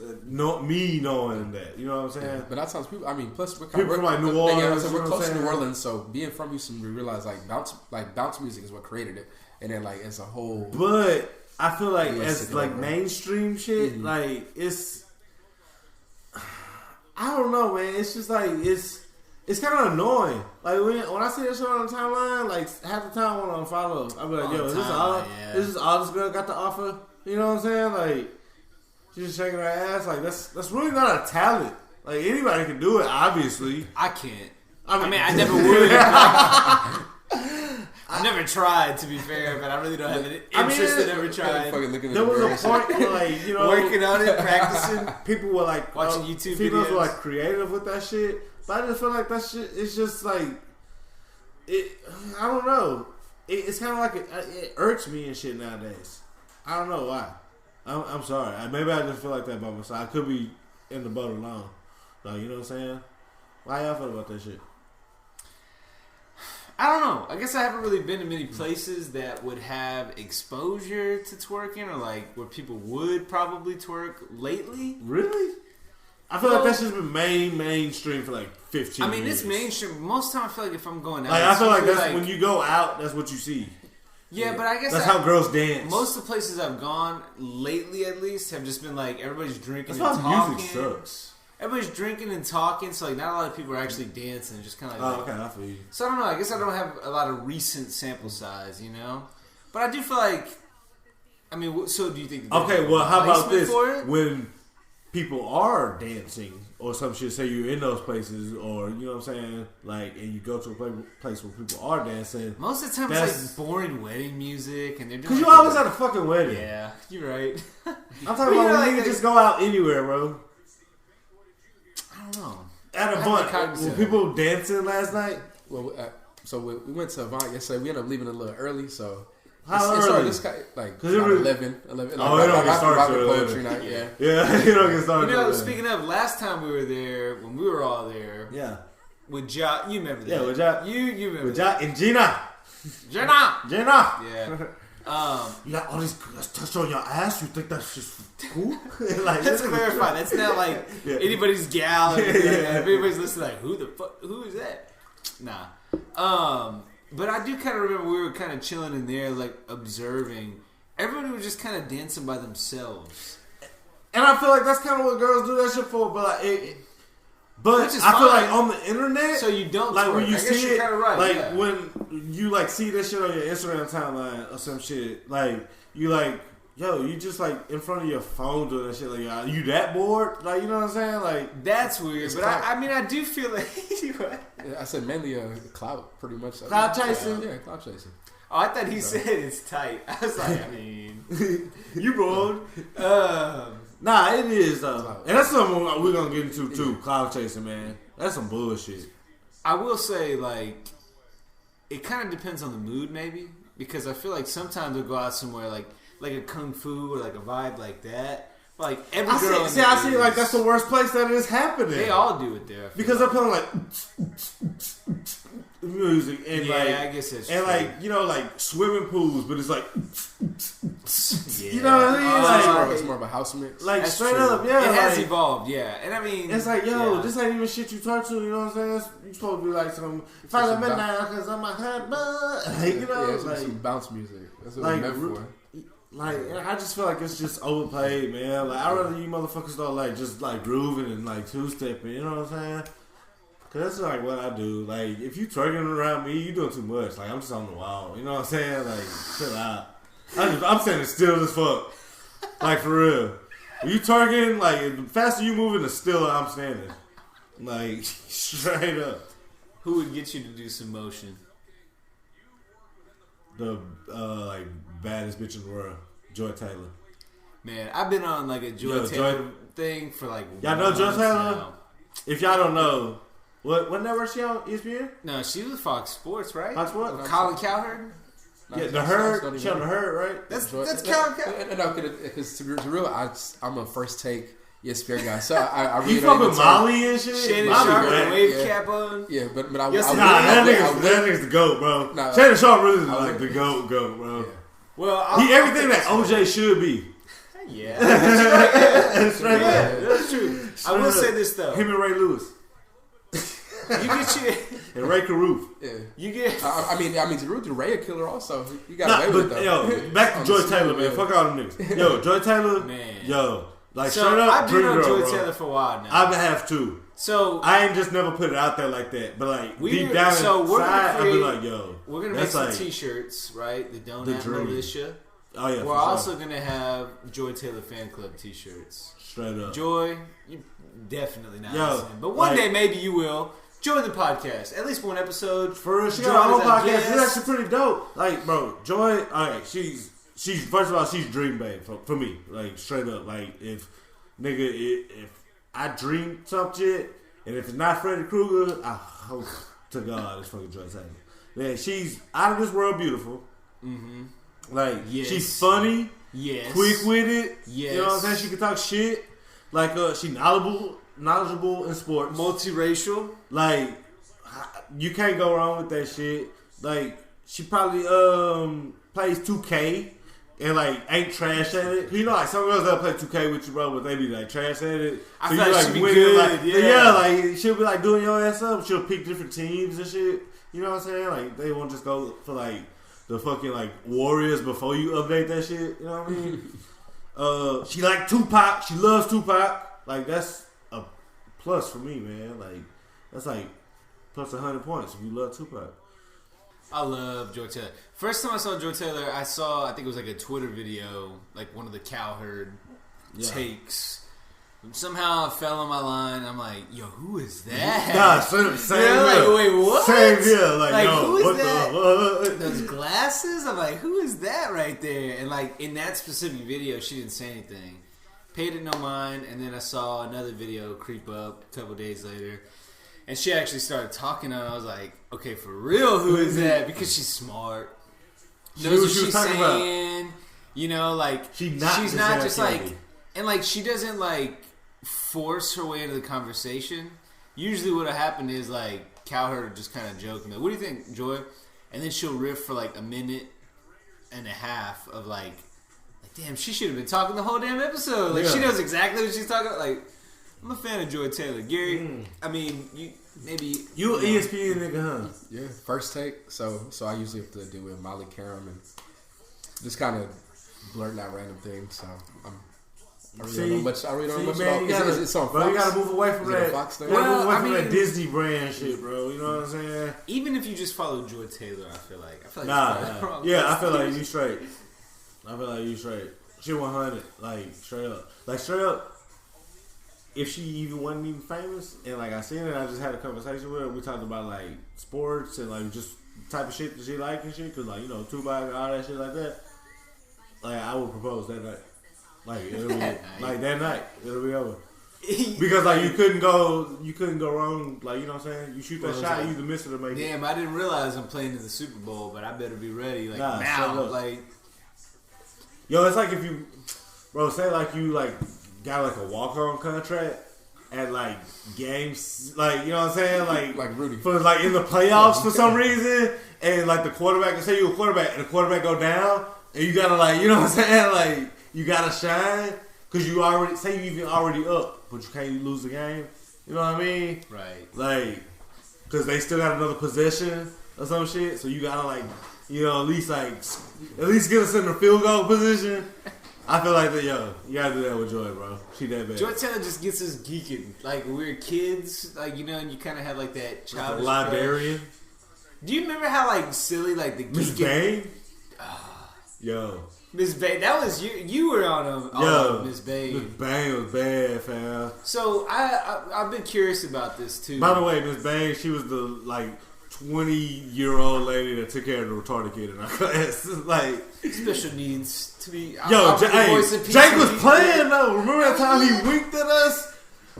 [SPEAKER 4] me knowing that. You know what I'm saying?
[SPEAKER 5] Yeah, but that sounds people. I mean, plus we're
[SPEAKER 4] from like New Orleans.
[SPEAKER 5] We're close to New Orleans, so being from Houston, we realize like bounce music is what created it, and then like as a whole.
[SPEAKER 4] But I feel like as like mainstream shit, like it's. I don't know, man. It's just like it's kind of annoying. Like when I see that shit on the timeline, like half the time I want to unfollow. I be like, yo, this is all this girl got to offer. You know what I'm saying? Like she's just shaking her ass. Like that's really not a talent. Like anybody can do it. Obviously,
[SPEAKER 3] I can't.
[SPEAKER 4] I mean
[SPEAKER 3] I never would. I never tried, to be fair, but I really don't have an interest in ever trying.
[SPEAKER 4] There was a point where, like, you know,
[SPEAKER 3] working on it, practicing.
[SPEAKER 4] People were like
[SPEAKER 3] watching YouTube
[SPEAKER 4] females
[SPEAKER 3] videos.
[SPEAKER 4] were like creative with that shit, but I just feel like that shit. It's just like it. I don't know. It's kind of like it irks me and shit nowadays. I don't know why. I'm sorry. Maybe I just feel like that by myself. I could be in the boat alone. Like, you know what I'm saying? Why y'all feel about that shit?
[SPEAKER 3] I don't know. I guess I haven't really been to many places that would have exposure to twerking or like where people would probably twerk lately.
[SPEAKER 4] Really? I feel like that's just been mainstream for like 15 years.
[SPEAKER 3] I mean, it's mainstream. Most of the time I feel like if I'm going out...
[SPEAKER 4] Like, I feel like that's when you go out, that's what you see.
[SPEAKER 3] Yeah, but I guess...
[SPEAKER 4] That's how girls dance.
[SPEAKER 3] Most of the places I've gone, lately at least, have just been like everybody's drinking
[SPEAKER 4] that's
[SPEAKER 3] and
[SPEAKER 4] why
[SPEAKER 3] talking.
[SPEAKER 4] Music sucks.
[SPEAKER 3] Everybody's drinking and talking, so like not a lot of people are actually dancing. Just kind of like,
[SPEAKER 4] okay, I feel you.
[SPEAKER 3] So I don't know. I guess I don't have a lot of recent sample size, you know. But I do feel like, I mean, so do you think?
[SPEAKER 4] Okay, well, how about this? When people are dancing or some shit, say you're in those places, or you know what I'm saying, like, and you go to a place where people are dancing.
[SPEAKER 3] Most of the time, it's like boring wedding music, and they're doing.
[SPEAKER 4] Because you always at a fucking wedding.
[SPEAKER 3] Yeah, you're right.
[SPEAKER 4] I'm talking about when niggas just go out anywhere, bro.
[SPEAKER 3] I don't know.
[SPEAKER 4] At a bunch, were people dancing last night?
[SPEAKER 5] Well, so we went to Avant yesterday. We ended up leaving a little early, so
[SPEAKER 4] How
[SPEAKER 5] It started
[SPEAKER 4] early?
[SPEAKER 5] this guy, like
[SPEAKER 4] 'Cause it
[SPEAKER 5] around
[SPEAKER 4] really-
[SPEAKER 5] 11.
[SPEAKER 4] Oh, it don't get started
[SPEAKER 5] after
[SPEAKER 4] till
[SPEAKER 5] poetry
[SPEAKER 4] 11.
[SPEAKER 5] night. Yeah.
[SPEAKER 4] Yeah, you don't get started.
[SPEAKER 3] You know,
[SPEAKER 4] till then.
[SPEAKER 3] speaking of, last time we were there, when we were all there,
[SPEAKER 4] Yeah.
[SPEAKER 3] with Ja, you remember that?
[SPEAKER 4] Yeah, with Ja.
[SPEAKER 3] You remember
[SPEAKER 4] With
[SPEAKER 3] that?
[SPEAKER 4] Ja and Gina.
[SPEAKER 3] Jenna.
[SPEAKER 4] Yeah.
[SPEAKER 3] Yeah.
[SPEAKER 4] You got all these touch on your ass. You think that's just cool? Like,
[SPEAKER 3] Let's clarify. That's not like
[SPEAKER 4] Yeah.
[SPEAKER 3] anybody's gal. Or anything like
[SPEAKER 4] Yeah.
[SPEAKER 3] that. Everybody's listening like, who the fuck? Who is that? Nah. But I do kind of remember we were kind of chilling in there, like observing. Everybody was just kind of dancing by themselves.
[SPEAKER 4] And I feel like that's kind of what girls do that shit for. But like, but
[SPEAKER 3] Which is
[SPEAKER 4] I feel
[SPEAKER 3] fine.
[SPEAKER 4] like on the internet,
[SPEAKER 3] So you don't
[SPEAKER 4] like
[SPEAKER 3] twerk.
[SPEAKER 4] when you
[SPEAKER 3] I guess
[SPEAKER 4] see
[SPEAKER 3] you're
[SPEAKER 4] it,
[SPEAKER 3] kind of right.
[SPEAKER 4] like
[SPEAKER 3] yeah.
[SPEAKER 4] when you like see this shit on your Instagram timeline or some shit, like you like, yo, you just like in front of your phone doing that shit. Like, are you that bored? Like, you know what I'm saying? Like,
[SPEAKER 3] That's weird.
[SPEAKER 5] It's
[SPEAKER 3] But
[SPEAKER 5] clout.
[SPEAKER 3] I mean, I do feel like. What?
[SPEAKER 5] Yeah, I said mainly clout, pretty much.
[SPEAKER 4] Clout chasing?
[SPEAKER 5] Yeah, clout chasing.
[SPEAKER 3] Oh, I thought he said it's tight. I was like, I mean,
[SPEAKER 4] you bored?
[SPEAKER 3] um,
[SPEAKER 4] Nah, it is though,
[SPEAKER 5] Clout.
[SPEAKER 4] and that's something we're gonna get into too. Cloud chasing, man. That's some bullshit.
[SPEAKER 3] I will say, like, it kind of depends on the mood, maybe, because I feel like sometimes we'll go out somewhere like a kung fu or like a vibe like that. Like every girl,
[SPEAKER 4] I see, like that's the worst place that is happening.
[SPEAKER 3] They all do it there I feel
[SPEAKER 4] because they're playing like music and
[SPEAKER 3] yeah,
[SPEAKER 4] like
[SPEAKER 3] I guess that's
[SPEAKER 4] and
[SPEAKER 3] true.
[SPEAKER 4] like you know like swimming pools, but it's like
[SPEAKER 3] Yeah.
[SPEAKER 4] you know what I mean?
[SPEAKER 5] It's
[SPEAKER 4] Like,
[SPEAKER 5] more of a house mix.
[SPEAKER 4] like
[SPEAKER 3] That's
[SPEAKER 4] straight
[SPEAKER 3] true.
[SPEAKER 4] up, yeah.
[SPEAKER 3] It has
[SPEAKER 4] like,
[SPEAKER 3] evolved, yeah, and I mean,
[SPEAKER 4] it's like, yo,
[SPEAKER 3] yeah.
[SPEAKER 4] this ain't even shit you talk to. You know what I'm saying? You supposed to be like some five at midnight because I'm a hot bud. Like, you know,
[SPEAKER 5] Yeah, it's
[SPEAKER 4] like,
[SPEAKER 5] some bounce music. That's what
[SPEAKER 4] like,
[SPEAKER 5] it's meant for.
[SPEAKER 4] like, I just feel like it's just overplayed, man. Like, I'd rather you motherfuckers start like just like grooving and like two stepping. You know what I'm saying? Cause that's like what I do. Like, if you twerking around me, you doing too much. Like, I'm just on the wall. You know what I'm saying? Like, chill out. I'm standing still as fuck. Like, for real. When you twerking, like, the faster you moving, the stiller I'm standing. Like, straight up.
[SPEAKER 3] Who would get you to do some motion?
[SPEAKER 4] The like baddest bitch in the world, Joy Taylor.
[SPEAKER 3] Man, I've been on like a Joy
[SPEAKER 4] Yo,
[SPEAKER 3] Taylor
[SPEAKER 4] Joy-
[SPEAKER 3] thing for like
[SPEAKER 4] Y'all know Joy
[SPEAKER 3] months
[SPEAKER 4] Taylor?
[SPEAKER 3] now.
[SPEAKER 4] If y'all don't know, what network she on? ESPN?
[SPEAKER 3] No, she was Fox Sports, right?
[SPEAKER 4] Fox what?
[SPEAKER 3] Colin Cowherd.
[SPEAKER 4] Yeah, the Herd. She on the Herd, right?
[SPEAKER 3] That's
[SPEAKER 5] Colin
[SPEAKER 3] Colin.
[SPEAKER 5] No, because to be real, I'm a first take ESPN guy, so I really
[SPEAKER 4] You
[SPEAKER 5] don't
[SPEAKER 4] fuck
[SPEAKER 5] even
[SPEAKER 4] with
[SPEAKER 5] turn-
[SPEAKER 4] Molly and shit?
[SPEAKER 3] Shannon
[SPEAKER 4] Molly
[SPEAKER 3] Sharp with
[SPEAKER 4] great.
[SPEAKER 3] a wave
[SPEAKER 5] Yeah.
[SPEAKER 3] cap on.
[SPEAKER 5] Yeah, but I
[SPEAKER 3] Yes,
[SPEAKER 5] I
[SPEAKER 3] nah,
[SPEAKER 4] Nah,
[SPEAKER 5] really-
[SPEAKER 4] that
[SPEAKER 5] I
[SPEAKER 4] nigga's
[SPEAKER 5] really-
[SPEAKER 4] the GOAT, bro.
[SPEAKER 5] Nah.
[SPEAKER 4] Shannon Sharp really is
[SPEAKER 5] I
[SPEAKER 4] like the
[SPEAKER 5] would-
[SPEAKER 4] GOAT, bro.
[SPEAKER 3] Well,
[SPEAKER 4] He everything that OJ should be.
[SPEAKER 3] Yeah,
[SPEAKER 4] Straight
[SPEAKER 3] yeah,
[SPEAKER 4] up.
[SPEAKER 3] that's true. I will say this though:
[SPEAKER 4] Him and Ray Lewis.
[SPEAKER 3] you get your,
[SPEAKER 4] And Ray Caruth.
[SPEAKER 5] Yeah.
[SPEAKER 3] you get.
[SPEAKER 5] I mean, the Ray a killer also. You got
[SPEAKER 4] Nah,
[SPEAKER 5] away with
[SPEAKER 4] but
[SPEAKER 5] it
[SPEAKER 4] yo,
[SPEAKER 5] though.
[SPEAKER 4] back to
[SPEAKER 5] On
[SPEAKER 4] Joy
[SPEAKER 5] the
[SPEAKER 4] Taylor,
[SPEAKER 5] smooth,
[SPEAKER 4] man.
[SPEAKER 5] yeah.
[SPEAKER 4] Fuck all them niggas. Yo, Joy Taylor,
[SPEAKER 3] Man.
[SPEAKER 4] yo, like
[SPEAKER 3] So
[SPEAKER 4] straight up,
[SPEAKER 3] I've been
[SPEAKER 4] dream
[SPEAKER 3] on
[SPEAKER 4] girl,
[SPEAKER 3] Joy
[SPEAKER 4] bro.
[SPEAKER 3] Taylor for a while now.
[SPEAKER 4] I have too.
[SPEAKER 3] So
[SPEAKER 4] I ain't just never put it out there like that, but like
[SPEAKER 3] We-
[SPEAKER 4] deep down
[SPEAKER 3] so we're gonna
[SPEAKER 4] inside, I be
[SPEAKER 3] create-
[SPEAKER 4] like, yo,
[SPEAKER 3] we're gonna make
[SPEAKER 4] that's
[SPEAKER 3] some
[SPEAKER 4] like,
[SPEAKER 3] T-shirts, right? The Don't
[SPEAKER 4] the
[SPEAKER 3] At
[SPEAKER 4] dream.
[SPEAKER 3] Militia.
[SPEAKER 4] oh yeah,
[SPEAKER 3] We're
[SPEAKER 4] for sure.
[SPEAKER 3] also gonna have Joy Taylor Fan Club T-shirts.
[SPEAKER 4] Straight up.
[SPEAKER 3] Joy, you definitely not
[SPEAKER 4] Yo,
[SPEAKER 3] listening, but one
[SPEAKER 4] like-
[SPEAKER 3] day maybe you will. Join the podcast, at least one episode.
[SPEAKER 4] For real, she
[SPEAKER 3] Joy
[SPEAKER 4] got her own
[SPEAKER 3] as a
[SPEAKER 4] podcast.
[SPEAKER 3] guest.
[SPEAKER 4] It's actually pretty dope. Like, bro, Joy, alright, she's first of all, she's dream babe for me. Like, straight up. Like, if I dream some shit, and if it's not Freddy Krueger, I hope to God it's fucking Joy Taylor. Man, she's out of this world beautiful.
[SPEAKER 3] Mm-hmm.
[SPEAKER 4] Like,
[SPEAKER 3] Yes.
[SPEAKER 4] she's funny,
[SPEAKER 3] Yes.
[SPEAKER 4] quick with it.
[SPEAKER 3] Yes.
[SPEAKER 4] You know what I'm saying? She can talk shit. Like, she knowledgeable in sports.
[SPEAKER 3] Multiracial.
[SPEAKER 4] Like, you can't go wrong with that shit. Like, she probably plays 2K and like ain't trash at it. You know, like some girls that play 2K with you, bro, but they be like trash at it.
[SPEAKER 3] I
[SPEAKER 4] So
[SPEAKER 3] feel
[SPEAKER 4] you
[SPEAKER 3] like she'd be
[SPEAKER 4] winning,
[SPEAKER 3] good,
[SPEAKER 4] like,
[SPEAKER 3] yeah.
[SPEAKER 4] like she'll be like doing your ass up. She'll pick different teams and shit. You know what I'm saying? Like they won't just go for like the fucking like Warriors before you update that shit. You know what I mean? She like Tupac. She loves Tupac. Like that's a plus for me, man. Like that's like plus 100 points if you love Tupac.
[SPEAKER 3] I love Joy Taylor. First time I saw Joy Taylor, I think it was like a Twitter video, like one of the Cowherd takes. Somehow it fell on my line. I'm like, yo, who is that?
[SPEAKER 4] Nah, same
[SPEAKER 3] Yeah, like,
[SPEAKER 4] here.
[SPEAKER 3] wait, what?
[SPEAKER 4] Same here. Like, yo,
[SPEAKER 3] who is
[SPEAKER 4] what
[SPEAKER 3] that?
[SPEAKER 4] the fuck?
[SPEAKER 3] Those glasses? I'm like, who is that right there? And like in that specific video, she didn't say anything. Paid it no mind, and then I saw another video creep up a couple days later. And she actually started talking, and I was like, okay, for real, who is that? Because she's smart. knows what
[SPEAKER 4] she was
[SPEAKER 3] she's
[SPEAKER 4] talking
[SPEAKER 3] saying. You know, like
[SPEAKER 4] She's not
[SPEAKER 3] just like,
[SPEAKER 4] candy.
[SPEAKER 3] and like she doesn't like force her way into the conversation. Usually, what'll happen is like Cowherd will just kind of joke, like, "What do you think, Joy?" And then she'll riff for like a minute and a half of like damn, she should have been talking the whole damn episode. Like she knows exactly what she's talking about. Like, I'm a fan of Joy Taylor. Gary, I mean, you
[SPEAKER 4] ESPN nigga, huh?
[SPEAKER 5] Yeah, first take. So I usually have to deal with Molly Karam and just kind of blurting out random things. So I really don't know much. I really don't know much
[SPEAKER 4] man,
[SPEAKER 5] about. It's on Fox.
[SPEAKER 4] Bro, you gotta move away from that.
[SPEAKER 5] Fox thing?
[SPEAKER 4] You gotta move away
[SPEAKER 3] Well,
[SPEAKER 4] from
[SPEAKER 3] I
[SPEAKER 4] that
[SPEAKER 3] mean-
[SPEAKER 4] Disney brand shit, bro. You know what I'm saying?
[SPEAKER 3] even if you just follow Joy Taylor, I feel like
[SPEAKER 4] Nah.
[SPEAKER 3] it's wrong.
[SPEAKER 4] Yeah, I feel like you straight. She 100, like straight up. Like straight up, if she even wasn't even famous, and like I seen it, I just had a conversation with her. We talked about like sports and like just type of shit that she like and shit. Cause like, you know, Tupac and all that shit like that. Like I would propose that night. Like it'll be like that night. It'll be over. Because like you couldn't go wrong. Like, you know what I'm saying? You shoot that shot, you either miss it or make it.
[SPEAKER 3] Damn, I didn't realize I'm playing in the Super Bowl, but I better be ready. Like
[SPEAKER 4] Nah,
[SPEAKER 3] now,
[SPEAKER 4] straight up.
[SPEAKER 3] like
[SPEAKER 4] Yo, it's like if you, bro, say like you like got like a walk-on contract at like games, like, you know what I'm saying, like
[SPEAKER 5] Rudy
[SPEAKER 4] for like in the playoffs for some reason, and like the quarterback, say you're a quarterback and the quarterback go down, and you gotta like, you know what I'm saying, like you gotta shine because you already say you even already up, but you can't lose the game. You know what I mean?
[SPEAKER 3] right.
[SPEAKER 4] Like, because they still got another possession or some shit, so you gotta like, you know, at least get us in the field goal position. I feel like that, yo, you gotta do that with Joy, bro. She that bad.
[SPEAKER 3] Joy Taylor just gets us geeking. Like when we were kids, like, you know, and you kind of had like that
[SPEAKER 4] Like
[SPEAKER 3] childish
[SPEAKER 4] a librarian.
[SPEAKER 3] crush. Do you remember how like silly like the
[SPEAKER 4] Miss
[SPEAKER 3] geeking
[SPEAKER 4] Bang? Yo.
[SPEAKER 3] Miss Babe? That was you. You were on
[SPEAKER 4] Yo.
[SPEAKER 3] Miss Babe.
[SPEAKER 4] Miss Bang was bad, fam.
[SPEAKER 3] So I've been curious about this too.
[SPEAKER 4] By the way, Miss Bang, she was the like 20-year-old lady that took care of the retarded kid in our class. Like,
[SPEAKER 3] special needs to be.
[SPEAKER 4] yo,
[SPEAKER 3] Jake
[SPEAKER 4] Jake was playing though. Remember that time he winked at us,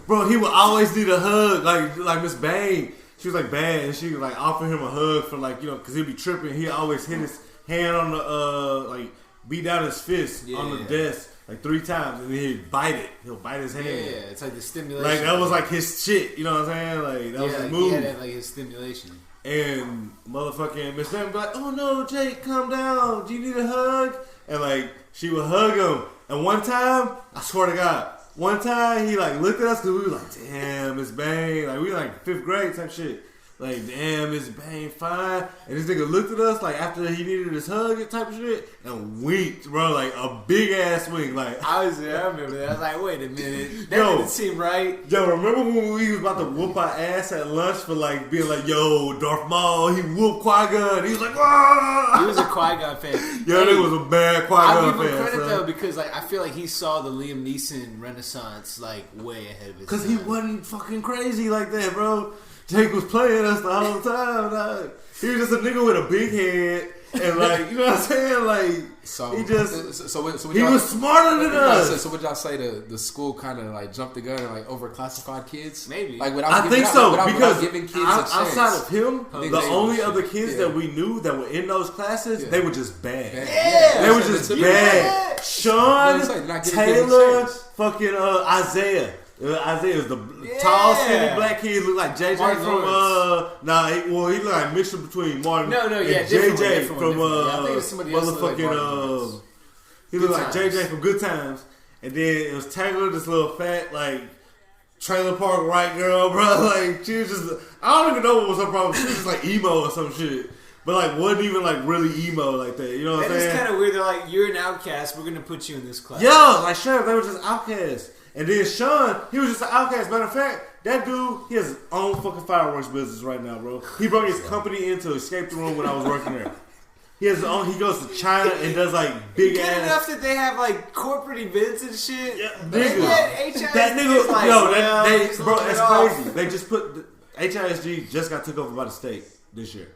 [SPEAKER 4] bro? He would always need a hug, like Miss Bang. She was like bad, and she would like offer him a hug for like, you know, because he'd be tripping. He always hit his hand on the like beat down his fist on the desk like 3 times, and then he'd bite it. He'll bite his hand.
[SPEAKER 3] Yeah, it's like the stimulation.
[SPEAKER 4] Like that was like his shit. You know what I'm saying? Like that was his move.
[SPEAKER 3] Yeah, that like his stimulation.
[SPEAKER 4] And motherfucking Miss Bang would be like, "Oh no, Jake, calm down. Do you need a hug?" And like she would hug him. And one time, I swear to God, one time he like looked at us because we were like, "Damn, Miss Bang." Like we were like 5th grade type shit. Like, damn, Miss Bang fine. And this nigga looked at us like after he needed his hug type of shit and winked, bro, like a big ass wink. Like
[SPEAKER 3] I remember that. I was like, wait a minute, that
[SPEAKER 4] Yo.
[SPEAKER 3] didn't seem right.
[SPEAKER 4] Yo, remember when we was about to whoop our ass at lunch for like being like, yo, Darth Maul, he whooped Qui-Gon. He was like, "Wah!"
[SPEAKER 3] He was a Qui-Gon fan.
[SPEAKER 4] Yo, that was a bad
[SPEAKER 3] I'll
[SPEAKER 4] Qui-Gon
[SPEAKER 3] give him
[SPEAKER 4] fan,
[SPEAKER 3] credit
[SPEAKER 4] son.
[SPEAKER 3] though because like I feel like he saw the Liam Neeson renaissance like way ahead of his
[SPEAKER 4] Cause
[SPEAKER 3] time.
[SPEAKER 4] he wasn't fucking crazy like that, bro. Jake was playing us the whole time. Dog. He was just a nigga with a big head and like, you know what I'm saying? Like,
[SPEAKER 5] So
[SPEAKER 4] he just
[SPEAKER 5] so what
[SPEAKER 4] he was smarter than us.
[SPEAKER 5] So would y'all say the school kind of like jumped the gun and like overclassified kids?
[SPEAKER 3] Maybe.
[SPEAKER 5] Like without
[SPEAKER 4] I
[SPEAKER 5] giving,
[SPEAKER 4] think so
[SPEAKER 5] without
[SPEAKER 4] because
[SPEAKER 5] giving kids a chance.
[SPEAKER 4] outside of him,
[SPEAKER 5] I think
[SPEAKER 4] the
[SPEAKER 5] they
[SPEAKER 4] only
[SPEAKER 5] was-
[SPEAKER 4] other kids that we knew that were in those classes, they were just bad.
[SPEAKER 5] Yeah.
[SPEAKER 4] They were just
[SPEAKER 5] Yeah.
[SPEAKER 4] bad. Sean,
[SPEAKER 5] It's like not giving kids a
[SPEAKER 4] Taylor,
[SPEAKER 5] chance.
[SPEAKER 4] fucking Isaiah. Isaiah was the tall, skinny black kid. Looked like JJ
[SPEAKER 3] Martin
[SPEAKER 4] from
[SPEAKER 3] Lawrence.
[SPEAKER 4] he looked like a mixture between Martin
[SPEAKER 3] No,
[SPEAKER 4] and
[SPEAKER 3] yeah, different one,
[SPEAKER 4] JJ
[SPEAKER 3] different
[SPEAKER 4] from
[SPEAKER 3] one. Yeah, I think it was somebody else that looked like Martin Lawrence.
[SPEAKER 4] he looked
[SPEAKER 3] Good
[SPEAKER 4] like
[SPEAKER 3] Times.
[SPEAKER 4] JJ from Good Times. And then it was Taylor, this little fat like trailer park white girl, bro. Like she was just I don't even know what was her problem. She was just like emo or some shit. But like wasn't even like really emo like that. You know what I'm
[SPEAKER 3] That is
[SPEAKER 4] saying?
[SPEAKER 3] kind of weird. They're like, you're an outcast. We're gonna put you in this class.
[SPEAKER 4] Yeah, like Sheriff, they were just outcasts. And then Sean, he was just an outcast. Matter of fact, that dude, he has his own fucking fireworks business right now, bro. He brought his company in to escape the room when I was working there. He has his own. He goes to China and does like big
[SPEAKER 3] Good
[SPEAKER 4] ass.
[SPEAKER 3] enough that they have like corporate events and shit.
[SPEAKER 4] Yeah,
[SPEAKER 3] And
[SPEAKER 4] nigga.
[SPEAKER 3] yet HISG
[SPEAKER 4] That nigga,
[SPEAKER 3] is like,
[SPEAKER 4] yo,
[SPEAKER 3] well,
[SPEAKER 4] that
[SPEAKER 3] just
[SPEAKER 4] they, bro,
[SPEAKER 3] look
[SPEAKER 4] that's
[SPEAKER 3] it off.
[SPEAKER 4] crazy. They just put HISG just got took over by the state this year,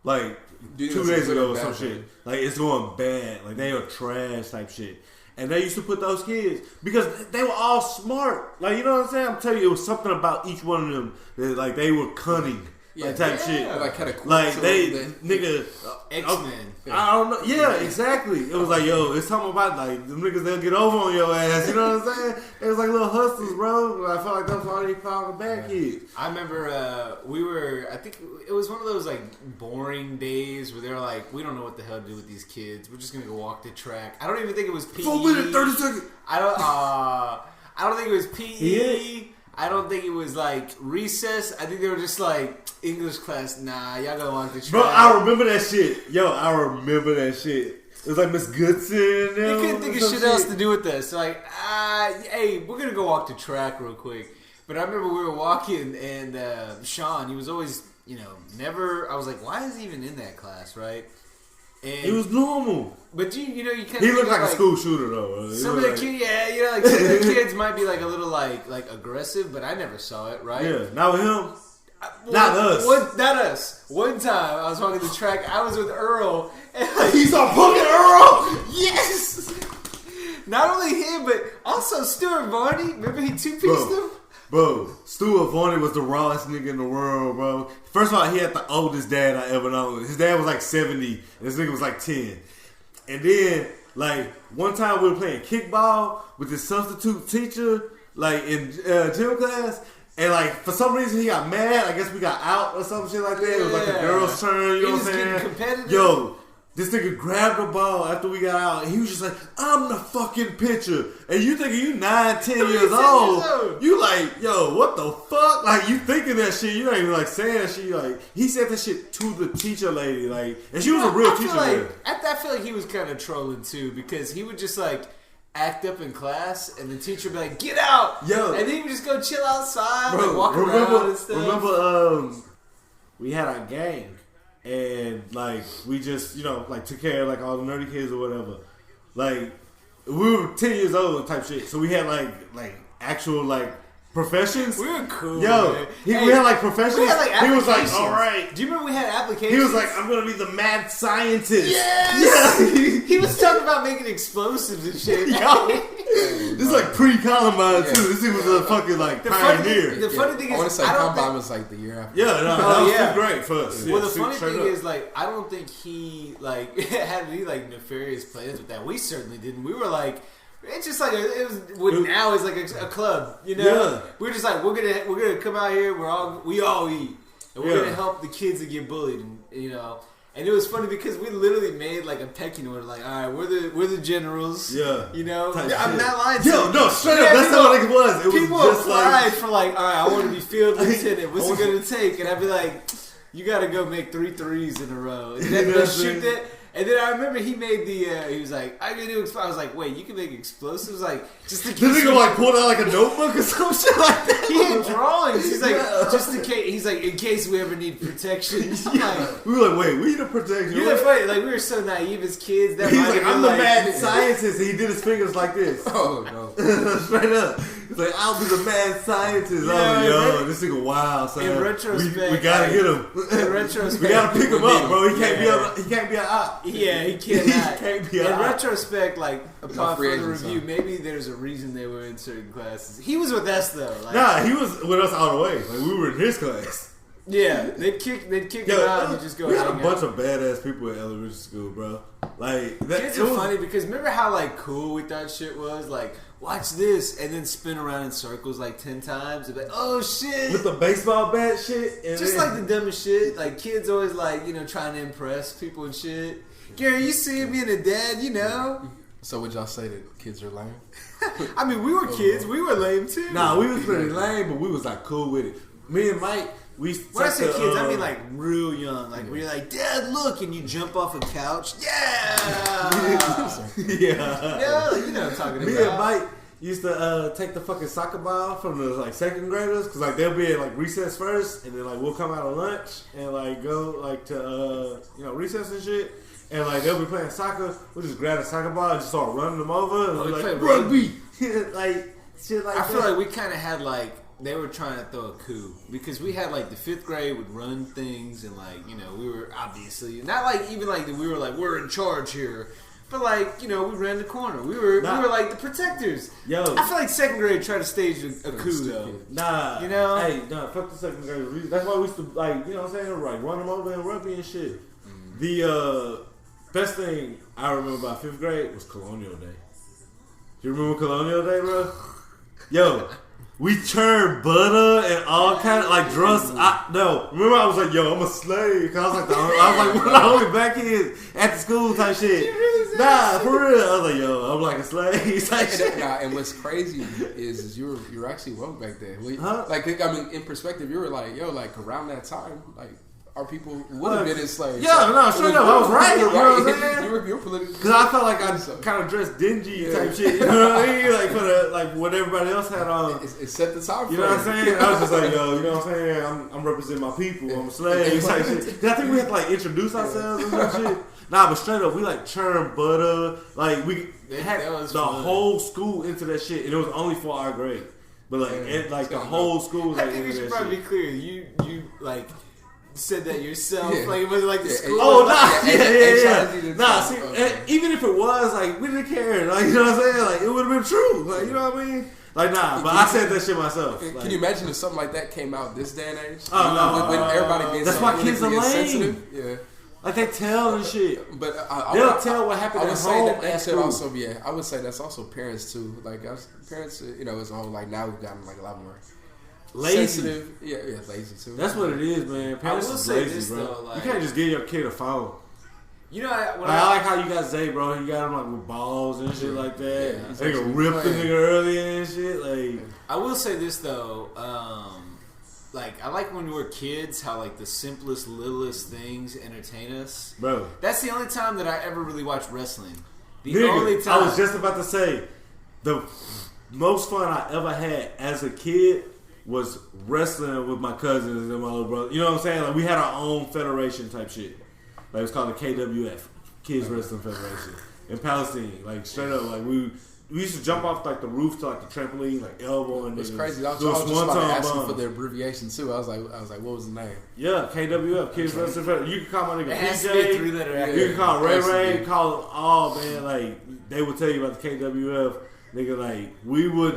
[SPEAKER 4] like
[SPEAKER 5] Dude,
[SPEAKER 4] 2
[SPEAKER 5] it's
[SPEAKER 4] days
[SPEAKER 5] a
[SPEAKER 4] ago or
[SPEAKER 5] bad
[SPEAKER 4] some
[SPEAKER 5] thing.
[SPEAKER 4] shit. Like it's going bad. Like they are trash type shit. And they used to put those kids because they were all smart. Like, you know what I'm saying? I'm telling you, it was something about each one of them that like they were cunning. type shit.
[SPEAKER 5] Like kind of cool.
[SPEAKER 4] Like they nigga
[SPEAKER 3] X-Men.
[SPEAKER 4] I don't know. Yeah, exactly. It was like, yo, it's talking about like them niggas they'll get over on your ass. You know what I'm saying? It was like little hustlers, bro. I felt like that's all they found back kids.
[SPEAKER 3] I remember I think it was one of those like boring days where they're like, we don't know what the hell to do with these kids. We're just gonna go walk the track. I don't even think it was PE.
[SPEAKER 4] 4 minutes, 30 seconds.
[SPEAKER 3] I don't think it was PE.
[SPEAKER 4] Yeah.
[SPEAKER 3] I don't think it was like recess. I think they were just like English class. Nah, y'all gotta walk the track.
[SPEAKER 4] Bro, I remember that shit. Yo, I remember that shit. It was like Miss Goodson.
[SPEAKER 3] They couldn't think of shit else to do with this. So like, hey, we're gonna go walk the track real quick. But I remember we were walking and Sean, he was always, never. I was like, why is he even in that class, right? And
[SPEAKER 4] it was normal.
[SPEAKER 3] But you kind of
[SPEAKER 4] he looked like a school shooter though.
[SPEAKER 3] Some of the kids, like some of the kids might be like a little like aggressive, but I never saw it, right?
[SPEAKER 4] Yeah, not with him. Not us.
[SPEAKER 3] Not us. One time I was walking the track, I was with Earl, and like,
[SPEAKER 4] he saw punking Earl.
[SPEAKER 3] Yes. Not only him, but also Stuart Varney. Remember he two-pieced him.
[SPEAKER 4] Bro, Stuart Varney was the rawest nigga in the world, bro. First of all, he had the oldest dad I ever known. His dad was like 70, and this nigga was like 10. And then, like, one time we were playing kickball with this substitute teacher, like, in gym class. And, like, for some reason he got mad. I guess we got out or some shit like that. It was like the girls' turn, you know what I'm saying?
[SPEAKER 3] Competitive.
[SPEAKER 4] Yo, this nigga grabbed the ball after we got out, and he was just like, I'm the fucking pitcher. And you thinking you 9, 10 years old. You like, yo, what the fuck? Like, you thinking that shit. You not even, like, saying that shit. Like, he said that shit to the teacher lady. Like, and she was a real teacher.
[SPEAKER 3] I feel like he was kind of trolling, too, because he would just, like, act up in class, and the teacher would be like, get out!
[SPEAKER 4] Yo.
[SPEAKER 3] And then he would just go chill outside,
[SPEAKER 4] bro,
[SPEAKER 3] like, walk around and stuff.
[SPEAKER 4] Remember, we had our gang. And, like, we just, like, took care of, like, all the nerdy kids or whatever. Like, we were 10 years old type shit. So we had, like actual, like, professions.
[SPEAKER 3] We were cool,
[SPEAKER 4] yo,
[SPEAKER 3] man.
[SPEAKER 4] We had, like, professions.
[SPEAKER 3] We had, like,
[SPEAKER 4] he was like, all right.
[SPEAKER 3] Do you remember we had applications?
[SPEAKER 4] He was like, I'm going to be the mad scientist.
[SPEAKER 3] Yes! Yeah. He was talking about making explosives and shit.
[SPEAKER 4] Yo. This is like pre-Columbine, too. This was a fucking, like, pioneer.
[SPEAKER 3] The funny thing is,
[SPEAKER 5] I want to say Columbine was, like, the year after.
[SPEAKER 4] Yeah, no, that was great for us.
[SPEAKER 3] Well, the funny thing is, like, I don't think he, like, had any, like, nefarious plans with that. We certainly didn't. We were, like... It's just like now it's like a club,
[SPEAKER 4] Yeah.
[SPEAKER 3] We're just like we're gonna come out here. We all eat, and we're gonna help the kids that get bullied, and And it was funny because we literally made like a pecking order. Like, all right, we're the generals.
[SPEAKER 4] Yeah,
[SPEAKER 3] I'm not lying to you.
[SPEAKER 4] Yo, no, straight up, that's not what it was. It
[SPEAKER 3] people
[SPEAKER 4] was just
[SPEAKER 3] applied
[SPEAKER 4] like
[SPEAKER 3] for like, all right, I want to be field lieutenant. What's it gonna take? And I'd be like, you got to go make 3 threes in a row, and then they shoot that. And then I remember he made he was like, I can do explosives. I was like, wait, you can make explosives? Like, just in case.
[SPEAKER 4] This nigga like pulled out like a notebook or some shit like that.
[SPEAKER 3] He had drawings. He's like, just in case. He's like, in case we ever need protection. Like,
[SPEAKER 4] we were like, wait, we need a protection.
[SPEAKER 3] You know, funny. Like, we were so naive as kids. That
[SPEAKER 4] he's like, I'm the mad scientist. And he did his fingers like this.
[SPEAKER 5] Oh, no.
[SPEAKER 4] Straight up. He's like, I'll be the mad scientist.
[SPEAKER 3] Yeah,
[SPEAKER 4] I was like, yo, this nigga wild, son.
[SPEAKER 3] In retrospect.
[SPEAKER 4] We gotta get him.
[SPEAKER 3] In retrospect.
[SPEAKER 4] We gotta pick him up, bro. He can't be an op.
[SPEAKER 3] Yeah, he can't.
[SPEAKER 4] Can't be
[SPEAKER 3] in retrospect, like upon further review,
[SPEAKER 5] huh?
[SPEAKER 3] maybe there's a reason they were in certain classes. He was with us though. Like,
[SPEAKER 4] nah, he was with us all the way. Like we were in his class.
[SPEAKER 3] Yeah, they'd kick him out and just go.
[SPEAKER 4] We had a bunch of badass people at elementary school, bro. Like
[SPEAKER 3] kids are funny because remember how like cool we thought shit was. Like, watch this, and then spin around in circles like 10 times. And be like, oh shit!
[SPEAKER 4] With the baseball bat shit, and
[SPEAKER 3] just like the dumbest shit. Like kids always like trying to impress people and shit. Gerry, you see him being a dad,
[SPEAKER 5] So would y'all say that kids are lame?
[SPEAKER 3] I mean, we were kids. We were lame too.
[SPEAKER 4] Nah, we was pretty lame, but we was like cool with it. Me and Mike, we.
[SPEAKER 3] When I say kids, I mean like real young. Like where you're like, Dad, look, and you jump off a couch. Yeah. Yeah, you know what I'm talking about.
[SPEAKER 4] Me and Mike used to take the fucking soccer ball from the like second graders because like they'll be at like recess first, and then like we'll come out of lunch and like go like to recess and shit. And like they'll be playing soccer, we'll just grab the soccer ball and just start running them over and we're like rugby, like shit like that.
[SPEAKER 3] I feel like we kind of had like they were trying to throw a coup because we had like the 5th grade would run things and like we were obviously not like even like we were like we're in charge here, But like, you know, we ran the corner. We were like the protectors.
[SPEAKER 4] Yo,
[SPEAKER 3] I feel like second grade tried to stage a coup though.
[SPEAKER 4] Nah,
[SPEAKER 3] you know,
[SPEAKER 4] hey, nah, fuck the second grade. That's why we used to like, you know what I'm saying, like run them over in rugby and shit. The best thing I remember about 5th grade was Colonial Day. You remember Colonial Day, bro? Yo, we churned butter and all kind of like drugs. Remember I was like, yo, I'm a slave. Cause I was like one of the only black kids at the school type shit. Nah, for real. I was like, yo, I'm like a slave type shit.
[SPEAKER 5] Nah, and what's crazy is you were actually woke back then.
[SPEAKER 4] Huh?
[SPEAKER 5] Like, I mean, in perspective, you were like, yo, like around that time, like our people would have been enslaved.
[SPEAKER 4] Yeah, no, straight up, I was right. You know what I'm saying?
[SPEAKER 5] You were politically.
[SPEAKER 4] Because I felt like I kind of dressed dingy type shit. You know what I mean? Like for the like what everybody else had on.
[SPEAKER 5] It set the time.
[SPEAKER 4] You know what I'm saying? I was just like, yo, you know what I'm saying? I'm representing my people. I'm a slave type shit. 'Cause I think we had to like introduce ourselves and that shit. Nah, but straight up, we like churned butter. Like we had the whole school into that shit, and it was only for our grade. But like the whole school was like
[SPEAKER 3] I think we
[SPEAKER 4] into
[SPEAKER 3] should
[SPEAKER 4] that
[SPEAKER 3] probably
[SPEAKER 4] shit.
[SPEAKER 3] be clear. You like said that yourself. Like it wasn't like the school.
[SPEAKER 4] Oh,
[SPEAKER 3] was
[SPEAKER 4] nah, see, even if it was, like, we didn't care. Like, you know what I'm saying? Like, it would have been true. Like, you know what I mean? Like, nah, but I said that shit myself. Like,
[SPEAKER 5] can you imagine if something like that came out this day and age?
[SPEAKER 4] Oh, no.
[SPEAKER 5] When everybody being
[SPEAKER 4] That's
[SPEAKER 5] so
[SPEAKER 4] why kids are lame.
[SPEAKER 5] sensitive. Yeah.
[SPEAKER 4] Like, they tell and shit.
[SPEAKER 5] But
[SPEAKER 4] they'll tell what happened
[SPEAKER 5] I would
[SPEAKER 4] at
[SPEAKER 5] say
[SPEAKER 4] home
[SPEAKER 5] that
[SPEAKER 4] and
[SPEAKER 5] could
[SPEAKER 4] school.
[SPEAKER 5] also be. I would say that's also parents too. Like parents, you know, as a whole. Like now we've gotten like a lot more
[SPEAKER 4] Lazy.
[SPEAKER 5] sensitive. Yeah, lazy too.
[SPEAKER 4] That's what it is, man. Parents
[SPEAKER 3] will
[SPEAKER 4] is
[SPEAKER 3] say
[SPEAKER 4] lazy,
[SPEAKER 3] this,
[SPEAKER 4] bro.
[SPEAKER 3] though, like-
[SPEAKER 4] you can't just give your kid a phone.
[SPEAKER 3] You know,
[SPEAKER 4] I like how you got Zay, bro. You got him like with balls and shit like that.
[SPEAKER 5] Yeah, he's
[SPEAKER 4] They can
[SPEAKER 5] actually
[SPEAKER 4] rip the
[SPEAKER 5] playing.
[SPEAKER 4] nigga early and shit. Like,
[SPEAKER 3] I will say this though. Like I like when we were kids, how like the simplest, littlest things entertain us.
[SPEAKER 4] bro.
[SPEAKER 3] That's the only time that I ever really watched wrestling. The
[SPEAKER 4] Nigga,
[SPEAKER 3] only time
[SPEAKER 4] I was just about to say, the most fun I ever had as a kid was wrestling with my cousins and my little brother. You know what I'm saying? Like, we had our own federation type shit. Like, it's called the KWF, Kids Wrestling Federation, in Palestine. Like, straight up, like, we used to jump off like the roof to like the trampoline, like elbowing niggas.
[SPEAKER 5] It's crazy. I was
[SPEAKER 4] Do a
[SPEAKER 5] just about to
[SPEAKER 4] swanton
[SPEAKER 5] ask you
[SPEAKER 4] bomb.
[SPEAKER 5] for the abbreviation too. I was like, what was the name?
[SPEAKER 4] Yeah, KWF, Kids Wrestling Federation. You can call my nigga
[SPEAKER 3] it has to be a
[SPEAKER 4] PJ.
[SPEAKER 3] 3-letter
[SPEAKER 5] Yeah.
[SPEAKER 3] acronym.
[SPEAKER 4] You can call Ray
[SPEAKER 5] Crazy,
[SPEAKER 4] Ray,
[SPEAKER 5] dude.
[SPEAKER 4] call them all, man. Like, they would tell you about the KWF. Nigga, like, we were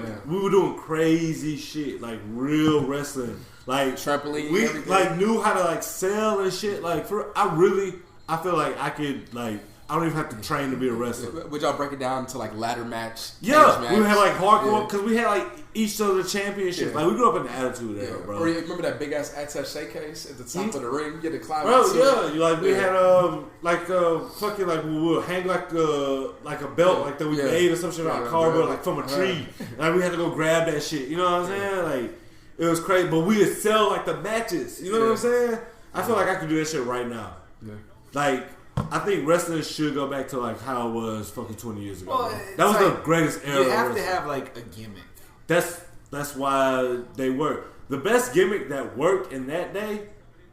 [SPEAKER 4] doing crazy shit, like real wrestling. Like,
[SPEAKER 5] Trampoline,
[SPEAKER 4] we
[SPEAKER 5] everything.
[SPEAKER 4] like knew how to like sell and shit. Like, I feel like I could, like, I don't even have to train to be a wrestler.
[SPEAKER 5] Would y'all break it down to like ladder match?
[SPEAKER 4] Yeah,
[SPEAKER 5] cage
[SPEAKER 4] we
[SPEAKER 5] match?
[SPEAKER 4] had like hardcore
[SPEAKER 5] Yeah.
[SPEAKER 4] because we had like each of the championships.
[SPEAKER 5] Yeah.
[SPEAKER 4] Like, we grew up in the attitude era,
[SPEAKER 5] Yeah.
[SPEAKER 4] bro.
[SPEAKER 5] Or you remember that big ass attaché case at the top of the ring? You had to climb
[SPEAKER 4] Bro,
[SPEAKER 5] out to
[SPEAKER 4] yeah,
[SPEAKER 5] it.
[SPEAKER 4] you like we
[SPEAKER 5] Yeah.
[SPEAKER 4] had fucking like we would hang like a belt like that we made or some shit out of cardboard like from a tree. Like we had to go grab that shit. You know what I'm saying? Like it was crazy, but we would sell like the matches. You know what I'm saying? I feel like I could do that shit right now.
[SPEAKER 5] Yeah.
[SPEAKER 4] Like I think wrestling should go back to like how it was fucking 20 years ago.
[SPEAKER 3] Well,
[SPEAKER 4] bro.
[SPEAKER 3] it's
[SPEAKER 4] That was the
[SPEAKER 3] like,
[SPEAKER 4] greatest era.
[SPEAKER 3] You
[SPEAKER 4] of
[SPEAKER 3] have to
[SPEAKER 4] wrestling.
[SPEAKER 3] have like a gimmick.
[SPEAKER 4] That's why they work. The best gimmick that worked in that day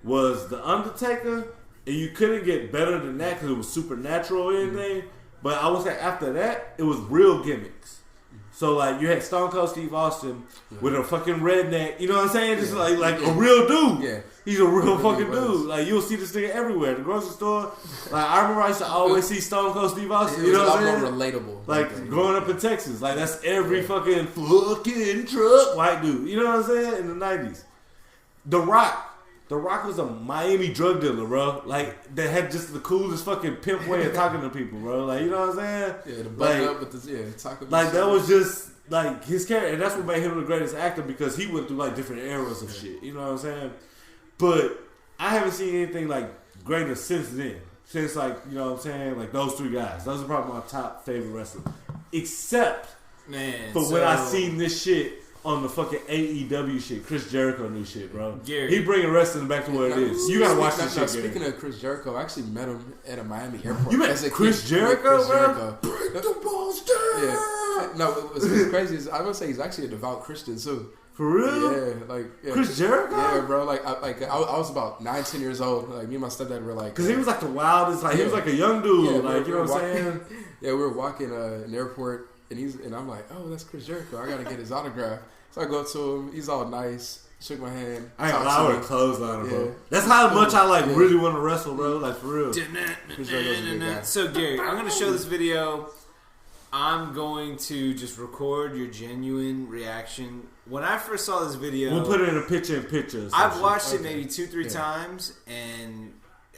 [SPEAKER 4] was the Undertaker, and you couldn't get better than that because it was supernatural or anything. But I would say after that, it was real gimmicks. So like you had Stone Cold Steve Austin with a fucking redneck, you know what I'm saying? Just like a real dude.
[SPEAKER 5] Yeah.
[SPEAKER 4] He's a real fucking
[SPEAKER 5] was.
[SPEAKER 4] dude. Like you'll see this nigga everywhere. The grocery store. Like I remember I used to always see Stone Cold Steve Austin.
[SPEAKER 5] It
[SPEAKER 4] You
[SPEAKER 5] was
[SPEAKER 4] know
[SPEAKER 5] a
[SPEAKER 4] what
[SPEAKER 5] lot
[SPEAKER 4] I'm
[SPEAKER 5] more
[SPEAKER 4] saying?
[SPEAKER 5] relatable.
[SPEAKER 4] Like growing up in Texas, like that's every fucking truck white dude. You know what I'm saying? In the 90s. The Rock was a Miami drug dealer, bro. Like they had just the coolest fucking pimp way of talking to people, bro. Like you know what I'm saying?
[SPEAKER 5] Yeah, the button
[SPEAKER 4] Like,
[SPEAKER 5] up with the talk about
[SPEAKER 4] like that was just like his character, and that's what made him the greatest actor because he went through like different eras of shit. You know what I'm saying? But I haven't seen anything like greater since then. Since like you know what I'm saying, like those three guys. Those are probably my top favorite wrestlers. Except for when I seen this shit on the fucking AEW shit, Chris Jericho new shit, bro.
[SPEAKER 3] Gerry.
[SPEAKER 4] He bringing wrestling back to where it is. You gotta watch this shit, Gerry.
[SPEAKER 5] Speaking of Chris Jericho, I actually met him at a Miami airport.
[SPEAKER 4] You met
[SPEAKER 5] As a
[SPEAKER 4] Chris
[SPEAKER 5] kid.
[SPEAKER 4] Jericho,
[SPEAKER 5] Chris
[SPEAKER 4] bro?
[SPEAKER 5] Jericho.
[SPEAKER 4] Break the balls down.
[SPEAKER 5] Yeah. No, what's crazy is I would say he's actually a devout Christian too.
[SPEAKER 4] For real?
[SPEAKER 5] Yeah,
[SPEAKER 4] Chris Jericho?
[SPEAKER 5] Yeah, bro. I was about 9-10 years old. Like me and my stepdad were like,
[SPEAKER 4] Because he was like the wildest, like he was like a young dude,
[SPEAKER 5] Yeah,
[SPEAKER 4] like you know what I'm saying?
[SPEAKER 5] Yeah, we were walking in the airport, and I'm like, oh, that's Chris Jericho. I gotta get his autograph. So I go to him. He's all nice. shook my hand.
[SPEAKER 4] I ain't
[SPEAKER 5] talked
[SPEAKER 4] lie
[SPEAKER 5] to
[SPEAKER 4] with
[SPEAKER 5] him.
[SPEAKER 4] a clothesline, bro.
[SPEAKER 5] Yeah.
[SPEAKER 4] That's how much I like
[SPEAKER 5] Yeah.
[SPEAKER 4] really want to wrestle, bro. Like for real.
[SPEAKER 3] So Gary, I'm gonna show this video. I'm going to just record your genuine reaction. When I first saw this video,
[SPEAKER 4] We'll put it in a picture.
[SPEAKER 3] I've watched it maybe 2-3 times and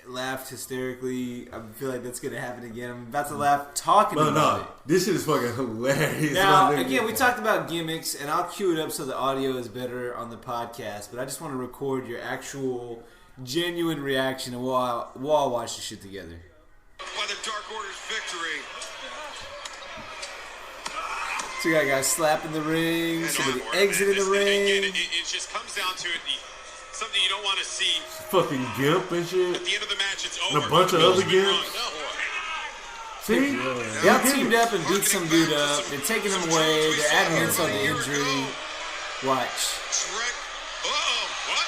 [SPEAKER 3] laughed hysterically. I feel like that's gonna happen again. I'm about to laugh talking about it.
[SPEAKER 4] This shit is fucking hilarious.
[SPEAKER 3] Now, again, we talked about gimmicks, and I'll cue it up so the audio is better on the podcast. But I just want to record your actual, genuine reaction, and we'll all watch the shit together.
[SPEAKER 6] By the Dark Order's victory.
[SPEAKER 3] So you got guys slapping the ring, somebody
[SPEAKER 6] onward.
[SPEAKER 3] exiting the ring.
[SPEAKER 6] It just comes down to it. Something you don't want to see.
[SPEAKER 4] Fucking gimp and shit.
[SPEAKER 6] At the end of the match, it's
[SPEAKER 4] And
[SPEAKER 6] over.
[SPEAKER 4] a bunch of other gimps. See?
[SPEAKER 3] Y'all teamed up and beat some dude up. They're taking him away. They're adding insult to injury. Watch.
[SPEAKER 6] What?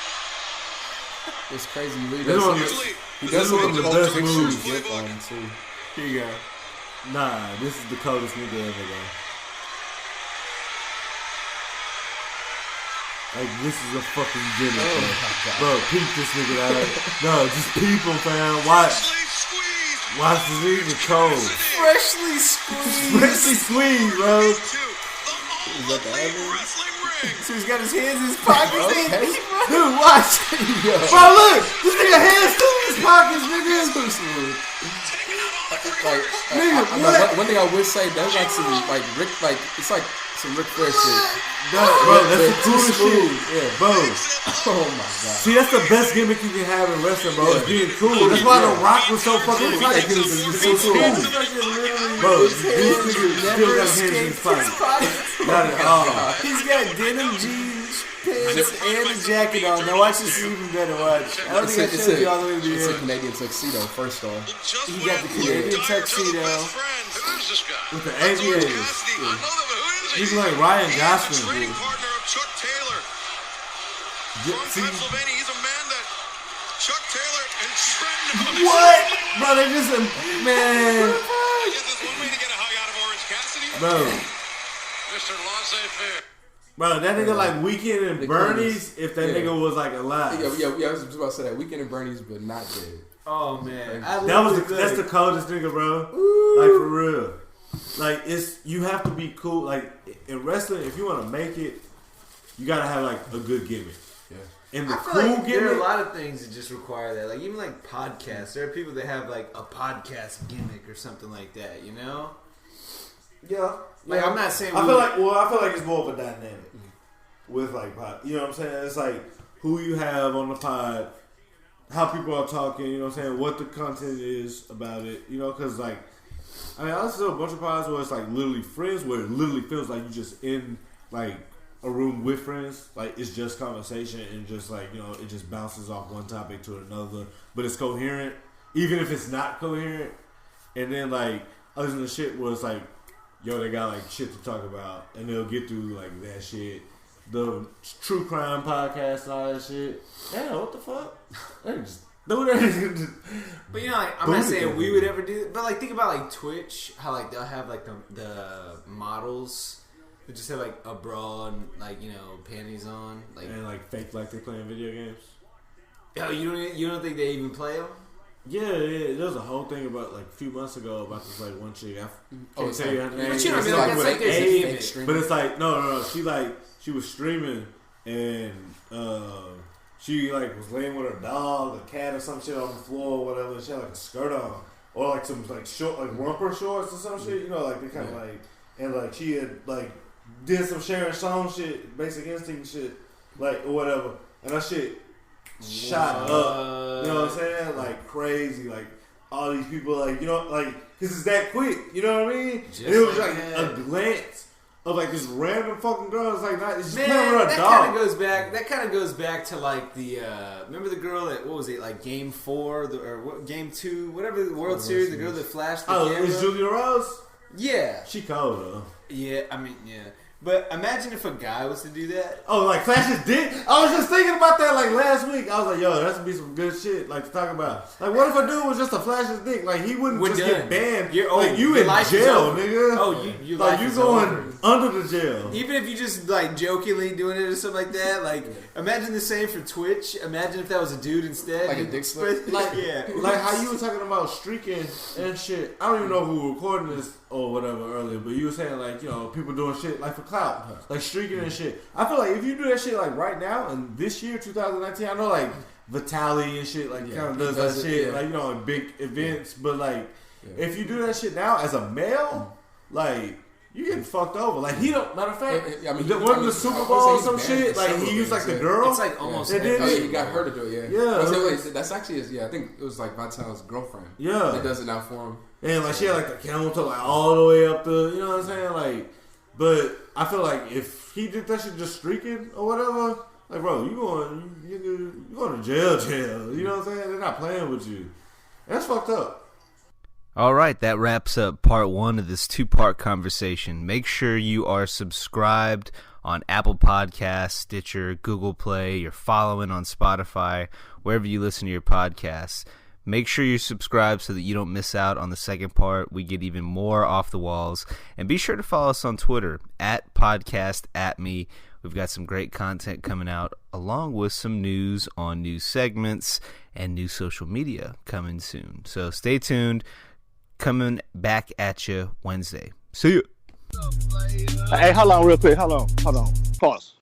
[SPEAKER 5] It's crazy. He
[SPEAKER 4] This
[SPEAKER 5] does
[SPEAKER 4] one
[SPEAKER 5] something. He
[SPEAKER 4] this
[SPEAKER 5] does
[SPEAKER 4] is one
[SPEAKER 5] something
[SPEAKER 4] of the best moves.
[SPEAKER 5] Flip on him too.
[SPEAKER 3] Here you go.
[SPEAKER 4] Nah, this is the coldest nigga ever, though. Like, this is a fucking gimmick, bro. Peep this nigga out. No, just peep him, fam. Watch this nigga cold.
[SPEAKER 3] Freshly squeezed.
[SPEAKER 4] Freshly squeezed, bro.
[SPEAKER 5] Is that the other?
[SPEAKER 3] So he's got his hands in his pockets.
[SPEAKER 5] Okay.
[SPEAKER 4] Dude, watch. Bro, look. This nigga hands still in his pockets, nigga.
[SPEAKER 5] Too smooth. Like,
[SPEAKER 4] Nigga,
[SPEAKER 5] I one thing I would say, that's like some like Rick, like it's like some Rick Flair shit.
[SPEAKER 4] Bro, that's the
[SPEAKER 5] too
[SPEAKER 4] coolest
[SPEAKER 5] smooth.
[SPEAKER 4] shit.
[SPEAKER 5] Yeah.
[SPEAKER 4] Bro.
[SPEAKER 5] Oh my god.
[SPEAKER 4] See, that's the best gimmick you can have in wrestling, bro. It's being cool. That's why The Rock was so fucking tight. It's so cool. Bro, these niggas still got hands in his pockets. Got it all.
[SPEAKER 3] He's got denim jeans, pants, and a jacket on. Now watch this even better. Watch. I don't think I showed you all the way to the
[SPEAKER 5] It's a
[SPEAKER 3] end.
[SPEAKER 5] Canadian tuxedo, first off.
[SPEAKER 3] He got the Canadian tuxedo.
[SPEAKER 6] Who's this guy?
[SPEAKER 4] With the aviators.
[SPEAKER 6] I know them, but who is he?
[SPEAKER 4] He's like Ryan
[SPEAKER 6] He's
[SPEAKER 4] Gosling,
[SPEAKER 6] the training
[SPEAKER 4] dude.
[SPEAKER 6] partner of Chuck Taylor. From
[SPEAKER 4] See,
[SPEAKER 6] Pennsylvania, he's a man that Chuck Taylor and Trent know.
[SPEAKER 4] what? Bro, they just, man.
[SPEAKER 6] I guess there's one way to get a hug out of Orange Cassidy.
[SPEAKER 4] Bro,
[SPEAKER 6] Mr. Laissez-faire.
[SPEAKER 4] bro, that nigga like Weekend and
[SPEAKER 5] The
[SPEAKER 4] Bernie's if that
[SPEAKER 5] Yeah.
[SPEAKER 4] nigga was like alive.
[SPEAKER 5] Yeah, I was just about to say that. Weekend and Bernie's, but not dead.
[SPEAKER 3] Oh man,
[SPEAKER 4] That's the coldest nigga, bro. Like for real. Like you have to be cool. Like in wrestling, if you want to make it, you gotta have like a good gimmick.
[SPEAKER 5] Yeah.
[SPEAKER 4] And the
[SPEAKER 3] I feel
[SPEAKER 4] cool
[SPEAKER 3] like there are a
[SPEAKER 4] gimmick,
[SPEAKER 3] lot of things that just require that. Like even like podcasts, there are people that have like a podcast gimmick or something like that. You know?
[SPEAKER 4] yeah.
[SPEAKER 3] Like I'm not saying
[SPEAKER 4] I feel like it's more of a dynamic with like pod. You know what I'm saying? It's like who you have on the pod, how people are talking. You know what I'm saying? What the content is about it. You know, because like I mean, I listen to a bunch of pods where it's like literally friends, where it literally feels like you just in like a room with friends. Like it's just conversation and just like it just bounces off one topic to another, but it's coherent, even if it's not coherent. And then like I listen to shit where it's like, yo, they got like shit to talk about, and they'll get through like that shit. The true crime podcast and all that shit. Yeah, what the fuck? They just do that.
[SPEAKER 3] But like, I'm not saying we would ever do it. But like, think about like Twitch, how like they'll have like the models who just have like a bra and like panties on, like
[SPEAKER 4] and like fake like they playing video games.
[SPEAKER 3] Oh, you don't think they even play them?
[SPEAKER 4] Yeah. There was a whole thing about like a few months ago about this like one chick. I can't
[SPEAKER 5] it's
[SPEAKER 4] tell you her
[SPEAKER 5] like-
[SPEAKER 4] name.
[SPEAKER 3] But you know what I
[SPEAKER 4] It's
[SPEAKER 3] mean? Like, that's like there's a
[SPEAKER 4] A,
[SPEAKER 3] gimmick.
[SPEAKER 4] but it's like no. She was streaming and she like was laying with her dog, a cat or some shit on the floor or whatever. She had like a skirt on or like some like short like romper shorts or some shit. Like they kind of like and like she had like did some Sharon Stone shit, Basic Instinct shit, like or whatever, and that shit shot up. You know what I'm saying? Like crazy, like all these people, like like because it's that quick. You know what I mean?
[SPEAKER 3] Just
[SPEAKER 4] and it was
[SPEAKER 3] like
[SPEAKER 4] like
[SPEAKER 3] that.
[SPEAKER 4] a glance of like this random fucking girl. It's like not. It's just
[SPEAKER 3] Man,
[SPEAKER 4] playing with her
[SPEAKER 3] that
[SPEAKER 4] dog.
[SPEAKER 3] kind of goes back. That kind of goes back to like the remember the girl that what was it like Game 4 or what, Game 2 whatever the World Series, the girl that flashed the camera.
[SPEAKER 4] It's Julia Rose.
[SPEAKER 3] Yeah,
[SPEAKER 4] She cold though.
[SPEAKER 3] yeah. I mean, yeah. But imagine if a guy was to do that.
[SPEAKER 4] Oh, like flash his dick? I was just thinking about that like last week. I was like, yo, that's gonna be some good shit like to talk about. Like, what if a dude was just to flash his dick? Like, he wouldn't just get banned. Like, you in jail, nigga.
[SPEAKER 3] Oh, you
[SPEAKER 4] like, you going under the jail.
[SPEAKER 3] Even if you just like jokingly doing it or something like that. Like, imagine the same for Twitch. Imagine if that was a dude instead.
[SPEAKER 5] Like a dick slip.
[SPEAKER 4] Like, like how you were talking about streaking and shit. I don't even know who was recording this or whatever earlier, but you were saying like, you know, people doing shit like for clout, like streaking and shit. I feel like if you do that shit like right now and this year 2019, I know like Vitaly and shit like kind of does that shit like, you know, in big events, but like if you do that shit now as a male, like you getting fucked over. Like he don't. Matter of fact, I mean, wasn't the Super Bowl or some shit? Like he used like the girl.
[SPEAKER 5] It's like almost. He got her to do it. Yeah. That's actually his. Yeah, I think it was like Vitaly's girlfriend. Yeah, that does it now for him.
[SPEAKER 4] And like she had like the camera to like all the way up the. You know what I'm saying? Like, but I feel like if he did that shit just streaking or whatever, like bro, you going to jail. You know what I'm saying? They're not playing with you. That's fucked up.
[SPEAKER 3] All right, that wraps up part 1 of this 2-part conversation. Make sure you are subscribed on Apple Podcasts, Stitcher, Google Play. You're following on Spotify, wherever you listen to your podcasts. Make sure you're subscribed so that you don't miss out on the second part. We get even more off the walls. And be sure to follow us on Twitter, @podcastatme. We've got some great content coming out, along with some news on new segments and new social media coming soon. So stay tuned. Coming back at you Wednesday. See ya.
[SPEAKER 2] Hey, hold on real quick. Hold on. Pause.